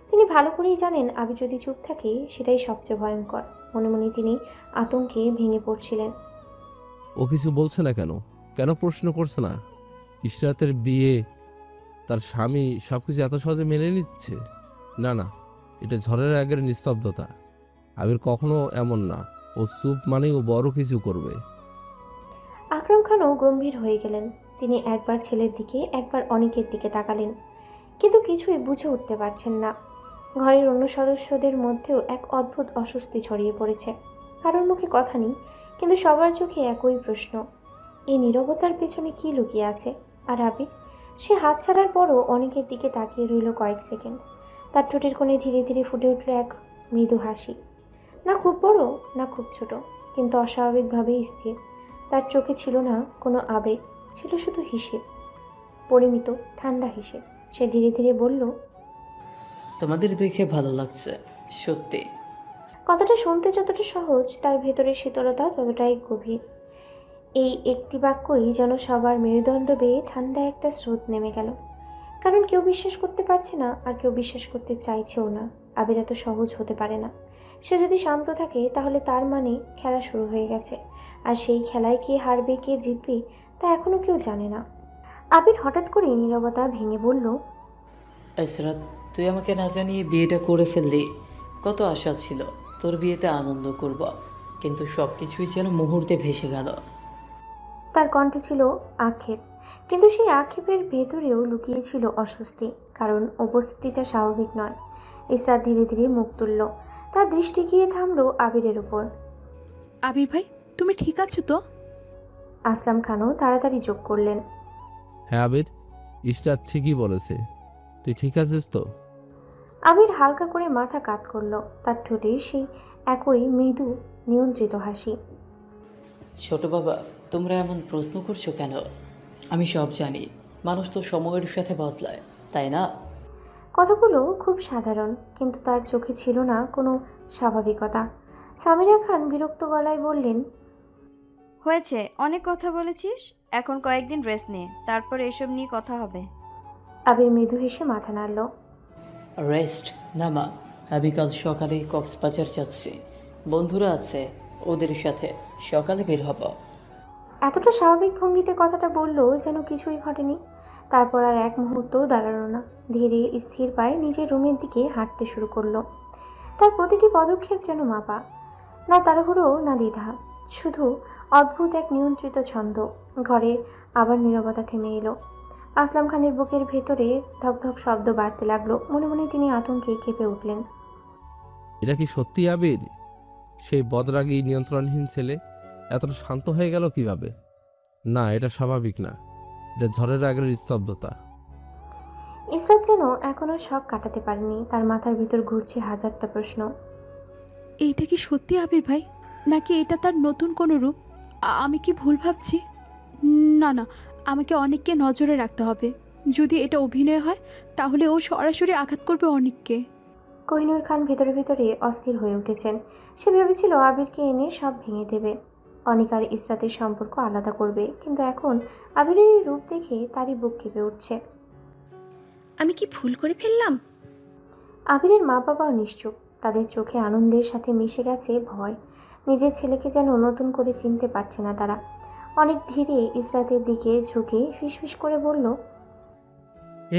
তিনি ভালো করেই জানেন আবির যদি চুপ থাকে সেটাই সবচেয়ে ভয়ঙ্কর। মনে মনে তিনি আতঙ্কে ভেঙে পড়ছিলেন। ও কিছু বলছে না কেন? কেন প্রশ্ন করছে না? ইশরাতের বিয়ে, তার স্বামী, সব কিছু এত সহজে মেনে নিচ্ছে? না না, এটা ঝড়ের আগের নিস্তব্ধতা। আবির কখনো এমন না। ও চুপ মানেই ও বড় কিছু করবে। আকরাম খানও গম্ভীর হয়ে গেলেন। তিনি একবার ছেলের দিকে, একবার অনেকের দিকে তাকালেন, কিন্তু কিছুই বুঝে উঠতে পারছেন না। ঘরের অন্য সদস্যদের মধ্যেও এক অদ্ভুত অস্বস্তি ছড়িয়ে পড়েছে। কারোর মুখে কথা নেই, কিন্তু সবার চোখে একই প্রশ্ন, এই নীরবতার পেছনে কি লুকিয়ে আছে? আর আবির, সে হাত ছাড়ার পরও অনেকের দিকে তাকিয়ে রইল কয়েক সেকেন্ড। তার ঠোঁটের কোণে ধীরে ধীরে ফুটে উঠল এক মৃদু হাসি, না খুব বড় না খুব ছোট, কিন্তু অস্বাভাবিকভাবেই স্থির। তার চোখে ছিল না কোনো আবেগ, ছিল শুধু হিসেব, পরিমিত ঠান্ডা হিসেব। সে ধীরে ধীরে বলল, তোমাদের দেখে ভালো লাগছে সত্যি। কথাটা শুনতে যতটা সহজ, তার ভেতরের শীতলতা ততটাই গভীর। এই একটি বাক্যই যেন সবার মেরুদণ্ড বেয়ে ঠান্ডা একটা স্রোত নেমে গেল। কারণ কেউ বিশ্বাস করতে পারছে না, আর কেউ বিশ্বাস করতে চাইছেও না। আবির এত সহজ হতে পারে না। সে যদি শান্ত থাকে তাহলে তার মানে খেলা শুরু হয়ে গেছে, আর সেই খেলায় কে হারবে কে জিতবে তা এখনও কেউ জানে না। আবির হঠাৎ করে নীরবতা ভেঙে বলল, ইসরাত, তুই আমাকে না জানিয়ে বিয়েটা করে ফেললি। কত আশা ছিল তোর বিয়েতে আনন্দ করব, কিন্তু সব কিছুই যেন মুহূর্তে ভেসে গেল। তার কণ্ঠে ছিল আক্ষেপ, কিন্তু সেই আক্ষেপের ভেতরেও লুকিয়েছিল অস্বস্তি, কারণ উপস্থিতিটা স্বাভাবিক নয়। ইসরাত ধীরে ধীরে মুখ তুলল। তার দৃষ্টি গিয়ে থামলো আবিরের উপর। আবির ভাই, তুমি ঠিক আছো তো? আসলাম খানও তাড়াতাড়ি যোগ করলেন, হ্যাঁ আবির, ইশরাত ঠিকই বলেছে। তুই ঠিক আছিস তো? আবির হালকা করে মাথা কাত করল। তার ঠোঁটে সেই একই মৃদু নিয়ন্ত্রিত হাসি। ছোট বাবা, তোমরা এমন প্রশ্ন করছো কেন? আমি সব জানি। মানুষ তো সময়ের সাথে বদলায়, তাই না? কথাগুলো খুব সাধারণ, কিন্তু তার চোখে ছিল না কোনো স্বাভাবিকতা। সামিরা খান বিরক্ত গলায় বললেন, হয়েছে, অনেক কথা বলেছিস। এখন কয়েকদিন রেস্ট নে, তারপর এসব নিয়ে কথা হবে। আবির মৃদু হেসে মাথা নাড়ল। রেস্ট না মা, আমি কাল সকালেই কক্সবাজার যাচ্ছি, বন্ধুরা আছে, ওদের সাথে সকালে বের হব। এতটা স্বাভাবিক ভঙ্গিতে কথাটা বললো যেন কিছুই ঘটেনি। তারপর আর এক মুহূর্তও দাঁড়ালো না, ধীরে স্থির পায়ে নিজের রুমের দিকে হাঁটতে শুরু করলো। তার প্রতিটি পদক্ষেপ যেন মাপা, না তাড়াহুড়ো না দ্বিধা, শুধু অদ্ভুত এক নিয়ন্ত্রিত ছন্দ। ঘরে আবার নীরবতা থেমে এলো। আসলাম খানের বুকের ভেতরে ধকধক শব্দ বাড়তে লাগলো। মনে মনে তিনি আতঙ্কে কেঁপে উঠলেন। এটা কি সত্যি আবির? সেই বদরাগী নিয়ন্ত্রণহীন ছেলে এতটা শান্ত হয়ে গেল কিভাবে? না, এটা স্বাভাবিক না, এটা ঝড়ের আগের স্তব্ধতা। ইসরাত যেন এখনো শখ কাটাতে পারেনি। তার মাথার ভিতর ঘুরছে হাজারটা প্রশ্ন। এইটা কি সত্যি আবির ভাই, নাকি এটা তার নতুন কোনো রূপ? আমি কি ভুল ভাবছি? না না, আমাকে অনেককে নজরে রাখতে হবে। যদি এটা অভিনয় হয় তাহলে ও সরাসরি আঘাত করবে অনেককে। কোহিনূর খান ভেতরে ভেতরে অস্থির হয়ে উঠেছেন। সে ভেবেছিল আবিরকে এনে সব ভেঙে দেবে, অনিক আর ইসরাতের সম্পর্ক আলাদা করবে, কিন্তু এখন আবিরের এই রূপ দেখে তারই বুক কেঁপে উঠছে। আমি কি ভুল করে ফেললাম? আবিরের মা বাবাও নিশ্চুপ। তাদের চোখে আনন্দের সাথে মিশে গেছে ভয়। নিজের ছেলেকে যেন নতুন করে চিনতে পারছে না তারা। অনেক ধীরে ইসরাতের দিকে ঝুঁকে ফিসফিস করে বলল,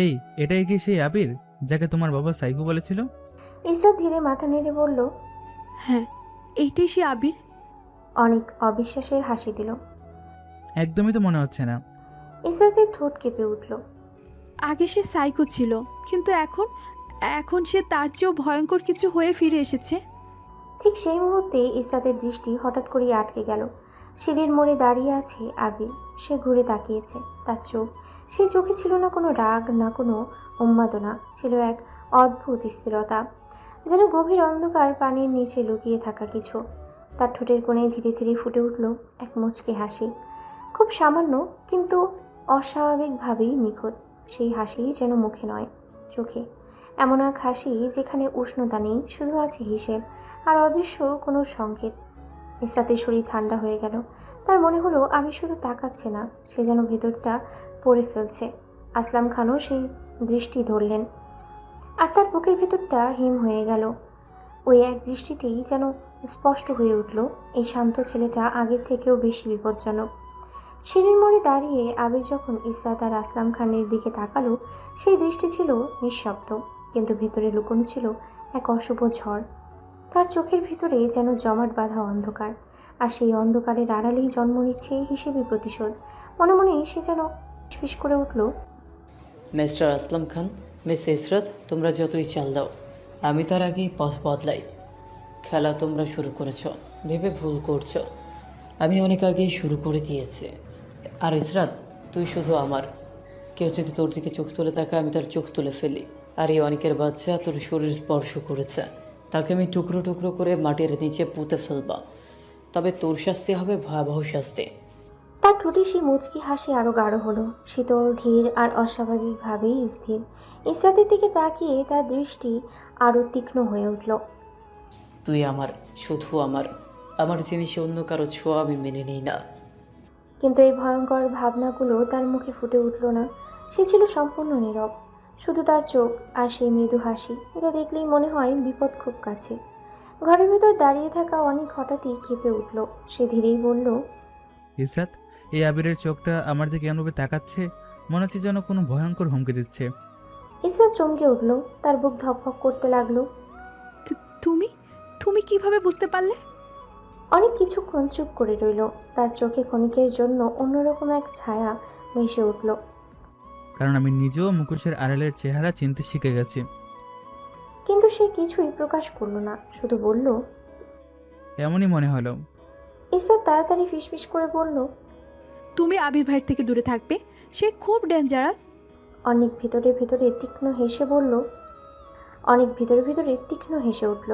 এই, এটাই কি সেই আবির যাকে তোমার বাবা সাইকো বলেছিল? ইসরাত ধীরে মাথা নেড়ে বলল। হ্যাঁ, এইটাই সে আবির। অনেক অবিশ্বাসের হাসি দিল। একদমই তো মনে হচ্ছে না। ইসরাতের ঠোঁট কেঁপে উঠল। আগে সে সাইকো ছিল, কিন্তু এখন এখন সে তার চেয়েও ভয়ঙ্কর কিছু হয়ে ফিরে এসেছে। ঠিক সেই মুহূর্তে ইসরাতের দৃষ্টি হঠাৎ করেই আটকে গেল। সিঁড়ির মোড়ে দাঁড়িয়ে আছে আবির। সে ঘুরে তাকিয়েছে। তার চোখ, সেই চোখে ছিল না কোনো রাগ, না কোনো উন্মাদনা, ছিল এক অদ্ভুত স্থিরতা, যেন গভীর অন্ধকার পানির নিচে লুকিয়ে থাকা কিছু। তার ঠোঁটের কোণে ধীরে ধীরে ফুটে উঠল এক মুচকি হাসি, খুব সামান্য কিন্তু অস্বাভাবিকভাবেই নিখুঁত। সেই হাসি যেন মুখে নয়, চোখে। এমন এক হাসি যেখানে উষ্ণতা নেই, শুধু আছে হিসেব আর অদৃশ্য কোনো সংকেত। ইসরাতের শরীর ঠান্ডা হয়ে গেল। তার মনে হলো আবির শুধু তাকাচ্ছে না, সে যেন ভেতরটা পড়ে ফেলছে। আসলাম খানও সেই দৃষ্টি ধরলেন, আর তার বুকের ভেতরটা হিম হয়ে গেল। ওই এক দৃষ্টিতেই যেন স্পষ্ট হয়ে উঠল এই শান্ত ছেলেটা আগের থেকেও বেশি বিপজ্জনক। সিঁড়ির মোড়ে দাঁড়িয়ে আবির যখন ইসরাত আর আসলাম খানের দিকে তাকালো, সেই দৃষ্টি ছিল নিঃশব্দ, কিন্তু ভেতরে লুকোনো ছিল এক অশুভ ঝড়। তার চোখের ভিতরে যেন জমাট বাঁধা অন্ধকার, আর সেই অন্ধকারের আড়ালেই জন্ম নিচ্ছে হিসেবে প্রতিশোধ। মনে মনে সে যেন ফিসফিস করে উঠল, মিস্টার আসলাম খান, মিস ইসরাত, তোমরা যতই চাল দাও, আমি তার আগেই পথ বদলাই। খেলা তোমরা শুরু করেছ, ভেবে ভুল করছো। আমি অনেক আগেই শুরু করে দিয়েছি। আর ইসরাত, তুই শুধু আমার। কেউ যদি তোর দিকে চোখ তুলে তাকে আমি তার চোখ তুলে ফেলি। আর এই অনেকের বাচ্চা তোর শরীর স্পর্শ করেছে, তাকে আমি টুকরো টুকরো করে মাটির নিচে পুঁতে ফেলবা। তবে তোর শাস্তি হবে ভয়াবহ শাস্তি। তার ঠোঁটে সেই মুচকি হাসি আরো গাঢ় হলো, শীতল, ধীর আর অস্বাভাবিকভাবেই স্থির। ইসরাতের দিকে তাকিয়ে তার দৃষ্টি আরো তীক্ষ্ণ হয়ে উঠল। তুই আমার, শুধু আমার। আমার জিনিসে অন্য কারো ছোঁয়া আমি মেনে নিই না। কিন্তু এই ভয়ঙ্কর ভাবনাগুলো তার মুখে ফুটে উঠল না। সে ছিল সম্পূর্ণ নীরব, শুধু তার চোখ আর সেই মৃদু হাসি, যা দেখলেই মনে হয় বিপদ খুব কাছে। ঘরের ভেতর দাঁড়িয়ে থাকা অনেক হঠাৎই কেঁপে উঠল। সে ধীরেই বলল, ইসরাত, এই আবিরের চোখটা আমার দিকে এমনভাবে তাকাচ্ছে, মনে হচ্ছে যেন কোনো ভয়ঙ্কর হুমকি দিচ্ছে। ইসরাত চমকে উঠল, তার বুক ধকধক করতে লাগলো। তুমি তুমি কিভাবে বুঝতে পারলে? অনেক কিছুক্ষণ চুপ করে রইল। তার চোখে ক্ষণিকের জন্য অন্যরকম এক ছায়া ভেসে উঠল। কারণ আমি নিজেও মুখোশের আড়ালের চেহারা চিনতে শিখে গেছি। কিন্তু সে কিছুই প্রকাশ করল না, শুধু বলল, এমনই মনে হলো। ইসরাত তাড়াতাড়ি ফিসফিস করে বলল, তুমি আবির ভাইয়ের থেকে দূরে থাকবে, সে খুব ডেঞ্জারাস। অনেক ভিতরে ভিতরে তীক্ষ্ণ হেসে বলল, অনেক ভিতরে ভিতরে তীক্ষ্ণ হেসে উঠল।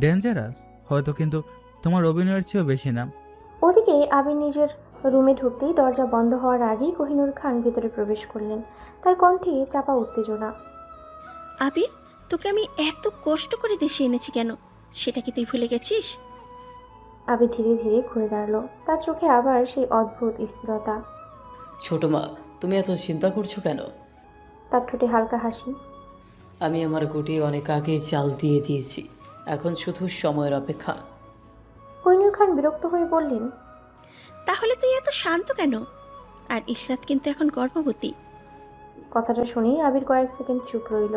ডেঞ্জারাস হয়তো, কিন্তু তোমার অভিনয়ের চেয়েও বেশি না। ওদিকে আবির নিজের রুমে ঢুকতেই দরজা বন্ধ হওয়ার আগেই কোহিনূর খান ভেতরে প্রবেশ করলেন। তার কণ্ঠে চাপা উত্তেজনা। আবির, তোকে আমি এত কষ্ট করে দেশে এনেছি কেন, সেটা কি তুই ভুলে গেছিস? আবির ধীরে ধীরে ঘুরে দাঁড়ালো। তার চোখে আবার সেই অদ্ভুত স্থিরতা। ছোট মা, তুমি এত চিন্তা করছো কেন? তার ঠোঁটে হালকা হাসি। আমি আমার গুটি অনেক আগেই চাল দিয়ে দিয়েছি, এখন শুধু সময়ের অপেক্ষা। কোহিনূর খান বিরক্ত হয়ে বললেন, তাহলে তুই এত শান্ত কেন? আর ইসরাত কিন্তু এখন গর্ভবতী। কথাটা শুনেই আবির কয়েক সেকেন্ড চুপ রইল।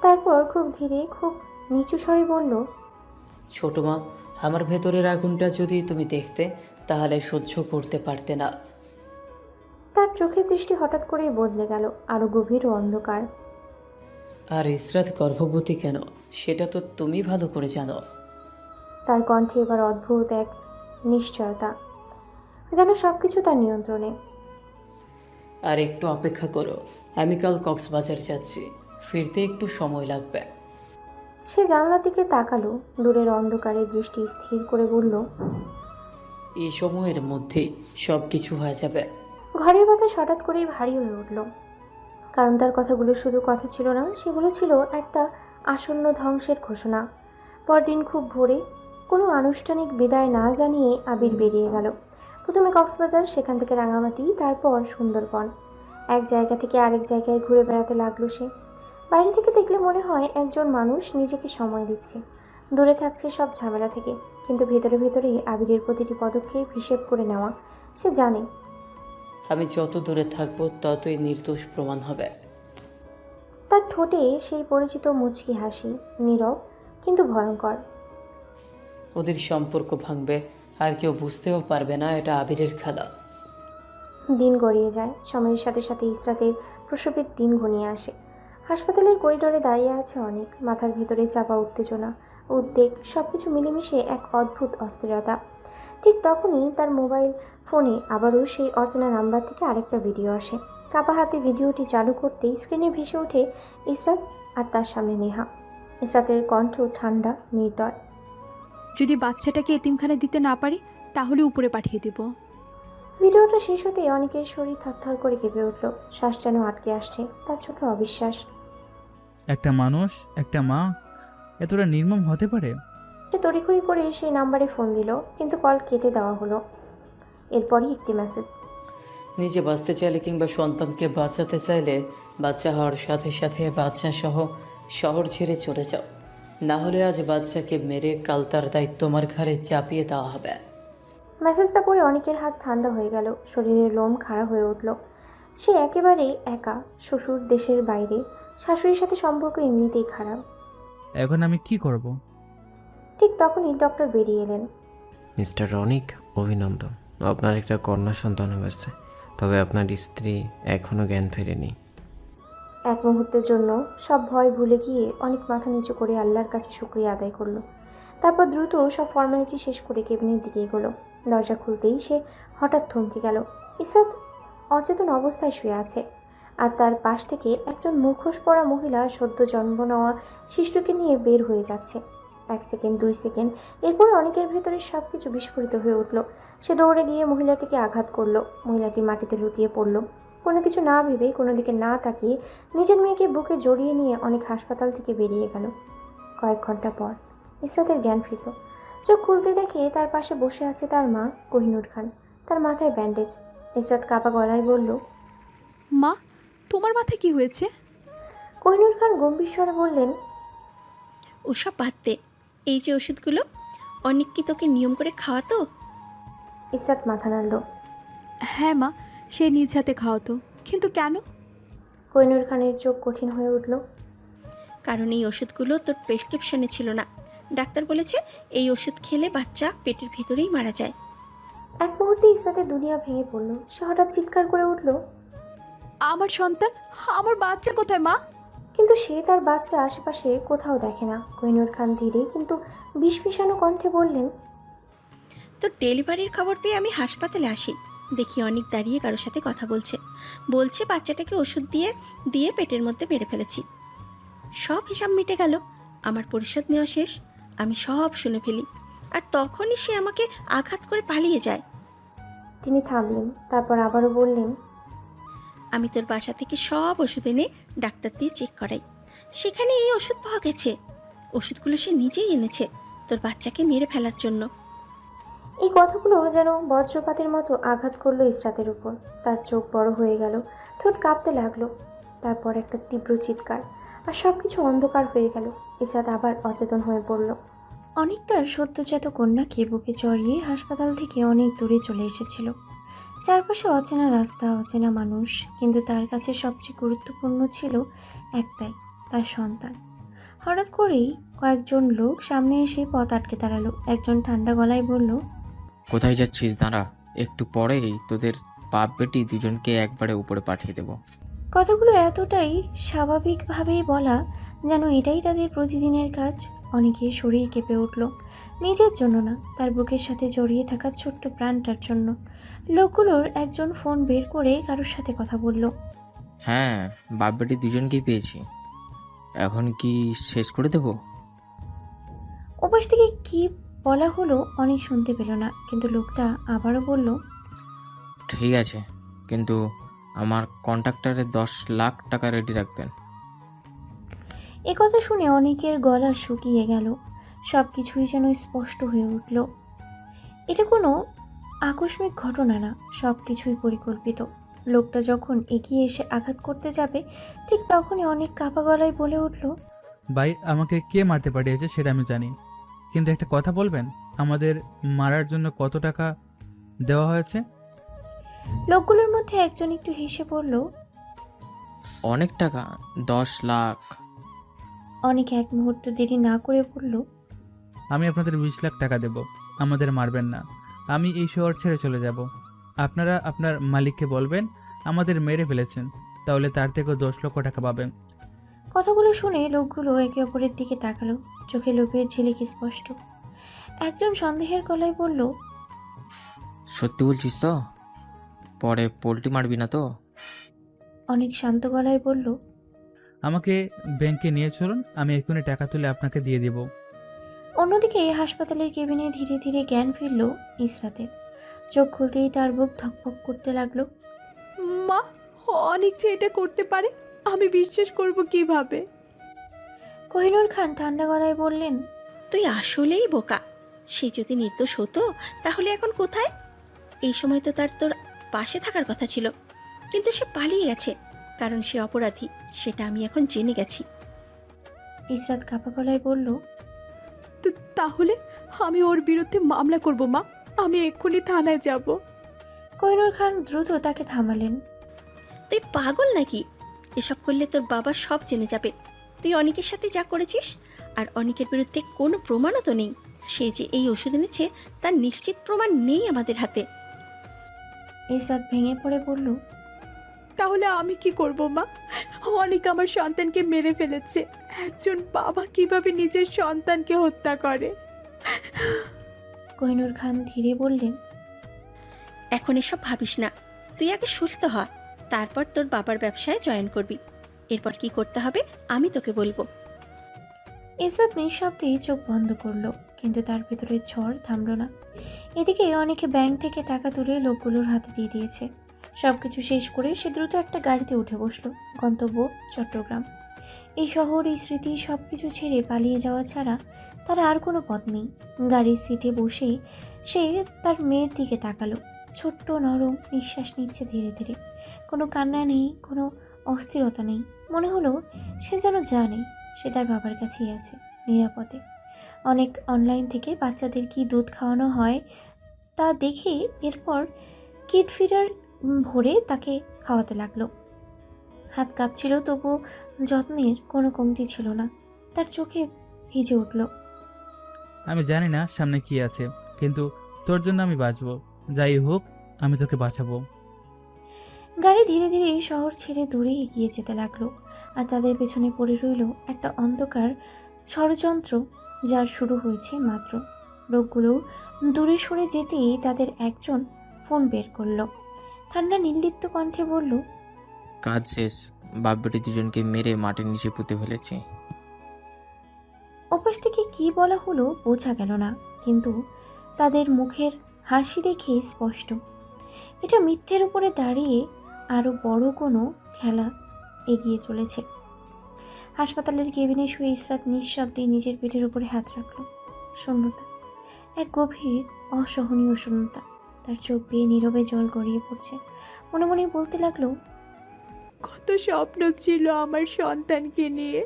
তারপর খুব ধীরে খুব নিচু স্বরে বলল, ছোট মা, আমার ভেতরের আগুনটা যদি তুমি দেখতে তাহলে সহ্য করতে পারতে না। তার চোখের দৃষ্টি হঠাৎ করেই বদলে গেল, আরো গভীর ও অন্ধকার। আর ইসরাত গর্ভবতী কেন সেটা তো তুমি ভালো করে জানো। তার কণ্ঠে এবার অদ্ভুত এক নিশ্চয়তা, যেন সবকিছু তার নিয়ন্ত্রণে। আর একটু অপেক্ষা করো, আমি কাল কক্সবাজার যাচ্ছি, ফিরতে একটু সময় লাগবে। সে জানলার দিকে তাকালো, দূরের অন্ধকারে দৃষ্টি স্থির করে বলল, এই সময়ের মধ্যেই সব কিছু হয়ে যাবে। ঘরের বাতাস হঠাৎ করেই ভারী হয়ে উঠল, কারণ তার কথাগুলো শুধু কথা ছিল না, সেগুলো ছিল একটা আসন্ন ধ্বংসের ঘোষণা। পরদিন খুব ভোরে, কোনো আনুষ্ঠানিক বিদায় না জানিয়ে আবির বেরিয়ে গেল। প্রথমে কক্সবাজার, সেখান থেকে রাঙামাটি, তারপর সুন্দরবন। এক জায়গা থেকে আরেক জায়গায় ঘুরে বেড়াতে লাগলো সে। বাইরে থেকে দেখলে মনে হয় একজন মানুষ নিজেকে সময় দিচ্ছে, দূরে থাকছে সব ঝামেলা থেকে, কিন্তু ভেতরে ভেতরেই আবিরের প্রতিটি পদক্ষেপ হিসেব করে নেওয়া। সে জানে আমি যত দূরে থাকবো ততই নির্দোষ প্রমাণ হবে। তার ঠোঁটে সেই পরিচিত মুচকি হাসি, নীরব কিন্তু ভয়ঙ্কর। ওদের সম্পর্ক ভাঙবে, আর কেউ বুঝতেও পারবে না এটা আবিরের খেলা। দিন গড়িয়ে যায়, সময়ের সাথে সাথে ইসরাতের প্রসবের দিন ঘনিয়ে আসে। হাসপাতালের করিডোরে দাঁড়িয়ে আছে অনেক, মাথার ভেতরে চাপা উত্তেজনা, উদ্বেগ, সবকিছু মিলেমিশে এক অদ্ভুত অস্থিরতা। ঠিক তখনই তার মোবাইল ফোনে আবারও সেই অচেনা নাম্বার থেকে আরেকটা ভিডিও আসে। কাপা হাতে ভিডিওটি চালু করতেই স্ক্রিনে ভেসে ওঠে ইসরাত আর তার সামনে নেহা। ইসরাতের কণ্ঠ ঠান্ডা, নির্দয়। যদি বাচ্চাটাকে এতিমখানে দিতে না পারি তাহলে উপরে পাঠিয়ে দেব। ভিডিওটা শেষ হতেই অনেকের শরীর থরথর করে কেঁপে উঠল, শ্বাস যেন আটকে আসছে, তার চোখে অবিশ্বাস। একটা মানুষ, একটা মা এতটা নির্মম হতে পারে? সে তড়িঘড়ি করে সেই নাম্বারে ফোন দিল, কিন্তু কল কেটে দেওয়া হলো। এরপরই একটি মেসেজ, নিজে বাঁচতে চাইলে কিংবা সন্তানকে বাঁচাতে চাইলে বাচ্চা হওয়ার সাথে সাথে বাচ্চা সহ শহর ছেড়ে চলে যাও, না হলে আজ বাচ্চাকে মেরে কাল তার দায়িত্ব তোমার ঘাড়ে চাপিয়ে দেওয়া হবে। মেসেজটা পড়ে অনেকের হাত ঠান্ডা হয়ে গেল, শরীরের লোম খাড়া হয়ে উঠল। সে একেবারেই একা, শ্বশুর দেশের বাইরে, শাশুড়ির সাথে সম্পর্ক এমনিতেই খারাপ। এখন আমি কি করব? ঠিক তখনই ডক্টর বেরিয়ে এলেন। মিস্টার রনিক, অভিনন্দন, আপনার একটা কন্যা সন্তান হয়েছে, তবে আপনার স্ত্রী এখনও জ্ঞান ফেরেনি। এক মুহূর্তের জন্য সব ভয় ভুলে গিয়ে অনেক মাথা নিচু করে আল্লাহর কাছে শুকরিয়া আদায় করলো। তারপর দ্রুত সব ফর্মালিটি শেষ করে কেবিনের দিকে এগোলো। দরজা খুলতেই সে হঠাৎ থমকে গেল। ইসরাত অচেতন অবস্থায় শুয়ে আছে, আর তার পাশ থেকে একজন মুখোশ পরা মহিলা সদ্য জন্ম নেওয়া শিশুকে নিয়ে বের হয়ে যাচ্ছে। 1 সেকেন্ড, 2 সেকেন্ড, এরপরে অনেকের ভেতরে সব কিছু বিস্ফোরিত হয়ে উঠল। সে দৌড়ে গিয়ে মহিলাটিকে আঘাত করলো। মহিলাটি মাটিতে লুটিয়ে পড়ল। কোনো কিছু না ভেবে, কোনো দিকে না তাকিয়ে নিজের মেয়েকে বুকে জড়িয়ে নিয়ে অনেক হাসপাতাল থেকে বেরিয়ে গেল। কয়েক ঘন্টা পর ইসরাতের জ্ঞান ফিরল। চোখ খুলতে দেখে তার পাশে বসে আছে তার মা কোহিনূর খান, তার মাথায় ব্যান্ডেজ। ইসরাত কাঁপা গলায় বলল, মা, তোমার মাথায় কি হয়েছে? কোহিনূর খান গম্ভীর স্বরে বললেন, ওসব বাদ দে, এই যে ওষুধগুলো অনেক কি তোকে নিয়ম করে খাওয়াতো? ইসরাত মাথা নাড়ল। হ্যাঁ মা, সে নিজ হাতে খাওয়াতো, কিন্তু কেন? কোহিনূর খানের চোখ কঠিন হয়ে উঠল। কারণ এই ওষুধগুলো তোর প্রেসক্রিপশনে ছিল না। ডাক্তার বলেছে এই ওষুধ খেলে বাচ্চা পেটের ভিতরেই মারা যায়। এক মুহূর্তে ইসরাতের দুনিয়া ভেঙে পড়ল। সে হঠাৎ চিৎকার করে উঠল, আমার সন্তান, আমার বাচ্চা কোথায় মা? কিন্তু সে তার বাচ্চা আশেপাশে কোথাও দেখে না। কোহিনূর খান ধীরে কিন্তু বিষ মিশানো কণ্ঠে বললেন, তোর ডেলিভারির খবর পেয়ে আমি হাসপাতালে আসি, দেখি অনেক দাঁড়িয়ে কারোর সাথে কথা বলছে বাচ্চাটাকে ওষুধ দিয়ে দিয়ে পেটের মধ্যে মেরে ফেলেছি। সব হিসাব মিটে গেল, আমার পরিশোধ নেওয়া শেষ, আমি সব শুনে ফেলি, আর তখনই সে আমাকে আঘাত করে পালিয়ে যায়। তিনি থামলেন, তারপর আবারও বললেন, আমি তোর বাসা থেকে সব ওষুধ এনে ডাক্তার দিয়ে চেক করাই, সেখানে এই ওষুধ পাওয়া গেছে। ওষুধগুলো সে নিজেই এনেছে তোর বাচ্চাকে মেরে ফেলার জন্য। এই কথাগুলো যেন বজ্রপাতের মতো আঘাত করলো ইসরাতের উপর। তার চোখ বড় হয়ে গেল, ঠোঁট কাঁপতে লাগলো। তারপর একটা তীব্র চিৎকার, আর সব কিছু অন্ধকার হয়ে গেল। ইসরাত আবার অচেতন হয়ে পড়ল। অনেক তার সদ্যজাত কন্যাকে বুকে চড়িয়ে হাসপাতাল থেকে অনেক দূরে চলে এসেছিল। চারপাশে অচেনা রাস্তা, অচেনা মানুষ, কিন্তু তার কাছে সবচেয়ে গুরুত্বপূর্ণ ছিল একটাই, তার সন্তান। হঠাৎ করেই কয়েকজন লোক সামনে এসে পথ আটকে দাঁড়ালো। একজন ঠান্ডা গলায় বলল, কোথায় যাচ্ছিস? দাঁড়া, একটু পরেই তোদের বাপ বেটি দুজনকে একবারে উপরে পাঠিয়ে দেব। কথাগুলো এতটাই স্বাভাবিকভাবেই বলা যেন এটাই তাদের প্রতিদিনের কাজ। অনেকের শরীর কেঁপে উঠল, নিজের জন্য না, তার বুকের সাথে জড়িয়ে থাকা ছোট্ট প্রাণটার জন্য। লোকগুলোর একজন ফোন বের করে কারোর সাথে কথা বলল। হ্যাঁ, বাপ বেটি দুজনকেই পেয়েছি। এখন কি শেষ করে দেব? ওপাশ থেকে কি বলা হলো অনেক শুনতে পেল না, কিন্তু লোকটা আবারও বলল, ঠিক আছে, কিন্তু আমার কন্ট্রাক্টরে 10 লাখ টাকা রেডি রাখবেন। এ কথা শুনে অনেকের গলা শুকিয়ে গেল। সব কিছুই যেন স্পষ্ট হয়ে উঠল। এটা কোনো আকস্মিক ঘটনা না, সব কিছুই পরিকল্পিত। লোকটা যখন এগিয়ে এসে আঘাত করতে যাবে, ঠিক তখনই অনেক কাপা গলায় বলে উঠল, ভাই, আমাকে কে মারতে পাঠিয়েছে সেটা আমি জানি, কিন্তু একটা কথা বলবেন, আমাদের মারার জন্য কত টাকা দেওয়া হয়েছে? লোকগুলোর মধ্যে একজন একটু হেসে পড়ল। অনেক টাকা, 10 লাখ। অনেক এক মুহূর্ত দেরি না করে বলল, আমি আপনাদের 20 লাখ টাকা দেব, আমাদের মারবেন না। আমি এই শহর ছেড়ে চলে যাব। আপনারা আপনার মালিককে বলবেন আমাদের মেরে ফেলেছেন, তাহলে তার থেকেও 10 লক্ষ টাকা পাবেন। কথাগুলো শুনে লোকগুলো একে অপরের দিকে তাকালো, চোখে লোভের ঝিলিক স্পষ্ট। একজন সন্দেহের গলায় বলল, সত্যি বলছিস তো? পরে পোল্টি মারবি না তো? অনেক শান্ত গলায় বলল, আমাকে ব্যাংকে নিয়ে চলুন, আমি এক্ষুনি টাকা তুলে আপনাকে দিয়ে দেব। অন্যদিকে হাসপাতালের কেবিনে ধীরে ধীরে জ্ঞান ফিরল ইসরাতের। চোখ খুলতেই তার বুক ধকফক করতে লাগলো। মা, অনেক যে এটা করতে পারে আমি বিশ্বাস করব কিভাবে? কোহিনূর খান ঠান্ডা গলায় বললেন, তুই আসলেই বোকা। সে যদি নির্দোষ হতো তাহলে এখন কোথায়? এই সময় তো তার তোর পাশে থাকার কথা ছিল, কিন্তু সে পালিয়ে গেছে, কারণ সে অপরাধী, সেটা আমি এখন জেনে গেছি। ইসরাত কাপা গলায় বলল, তাহলে আমি ওর বিরুদ্ধে মামলা করব মা, আমি এক্ষুনি থানায় যাব। কোহিনূর খান দ্রুত তাকে থামালেন। তুই পাগল নাকি? এসব করলে তোর বাবা সব জেনে যাবে। তুই অনেকের সাথে যা করেছিস, আর অনেকের বিরুদ্ধে কোনো প্রমাণও তো নেই। সে যে এই ওষুধ এনেছে তার নিশ্চিত প্রমাণ নেই আমাদের হাতে। ইসরাত ভেঙে পড়ে বলল, তাহলে আমি কি করব মা? অনেক আমার সন্তানকে মেরে ফেলেছে। একজন বাবা কিভাবে নিজের সন্তানকে হত্যা করে? কোহিনূর খান ধীরে বললেন, এখন এসব ভাবিস না, তুই আগে সুস্থ হ, তারপর তোর বাবার ব্যবসায় জয়েন করবি। এরপর কি করতে হবে আমি তোকে বলবো। ইসরাত নিঃশব্দেই চোখ বন্ধ করলো, কিন্তু তার ভেতরে ঝড় থামল না। এদিকে অনেকে ব্যাংক থেকে টাকা তুলে লোকগুলোর হাতে দিয়ে দিয়েছে। সবকিছু শেষ করে সে দ্রুত একটা গাড়িতে উঠে বসলো। গন্তব্য চট্টগ্রাম। এই শহর, এই স্মৃতি, সবকিছু ছেড়ে পালিয়ে যাওয়া ছাড়া তার আর কোনো পথ নেই। গাড়ির সিটে বসে সে তার মেয়ের দিকে তাকালো। ছোট্ট নরম নিঃশ্বাস নিচ্ছে ধীরে ধীরে। কোনো কান্না নেই, কোনো অস্থিরতা নেই। মনে হলো সে যেন জানে সে তার বাবার কাছেই আছে, নিরাপদে। অনেক অনলাইন থেকে বাচ্চাদের কি দুধ খাওয়ানো হয় তা দেখে এরপর কিড ফিডার ভরে তাকে খাওয়াতে লাগলো। হাত কাঁপছিল, তবু যত্নের কোনো কমতি ছিল না। তার চোখে ভিজে উঠল। আমি জানি না সামনে কি আছে, কিন্তু তোর জন্য আমি বাঁচবো। যাই হোক, আমি তোকে বাঁচাবো। গাড়ি ধীরে ধীরে শহর ছেড়ে দূরে এগিয়ে যেতে লাগলো, আর তাদের পেছনে পড়ে রইল একটা অন্ধকার ষড়যন্ত্র যার শুরু হয়েছে মাত্র। লোকগুলো দূরে সরে যেতেই তাদের একজন ফোন বের করলো। ঠান্ডা নির্লিপ্ত কণ্ঠে বলল, কাজ শেষ, বাপ বেটি দুজনকে মেরে মাটির নিচে পুঁতে ফেলেছি। ওপাশ থেকে কি বলা হলো বোঝা গেল না, কিন্তু তাদের মুখের হাসি দেখে স্পষ্ট এটা মিথ্যের উপরে দাঁড়িয়ে আরও বড় কোনো খেলা এগিয়ে চলেছে। হাসপাতালের কেবিনে শুয়ে ইসরাত নিঃশব্দে নিজের পেটের উপরে হাত রাখল। শূন্যতা, এক গভীর অসহনীয় শূন্যতা। তার চোখ বেয়ে নীরবে জল গড়িয়ে পড়ছে। মনে মনে বলতে লাগলো, কত স্বপ্ন ছিল আমার সন্তানকে নিয়ে,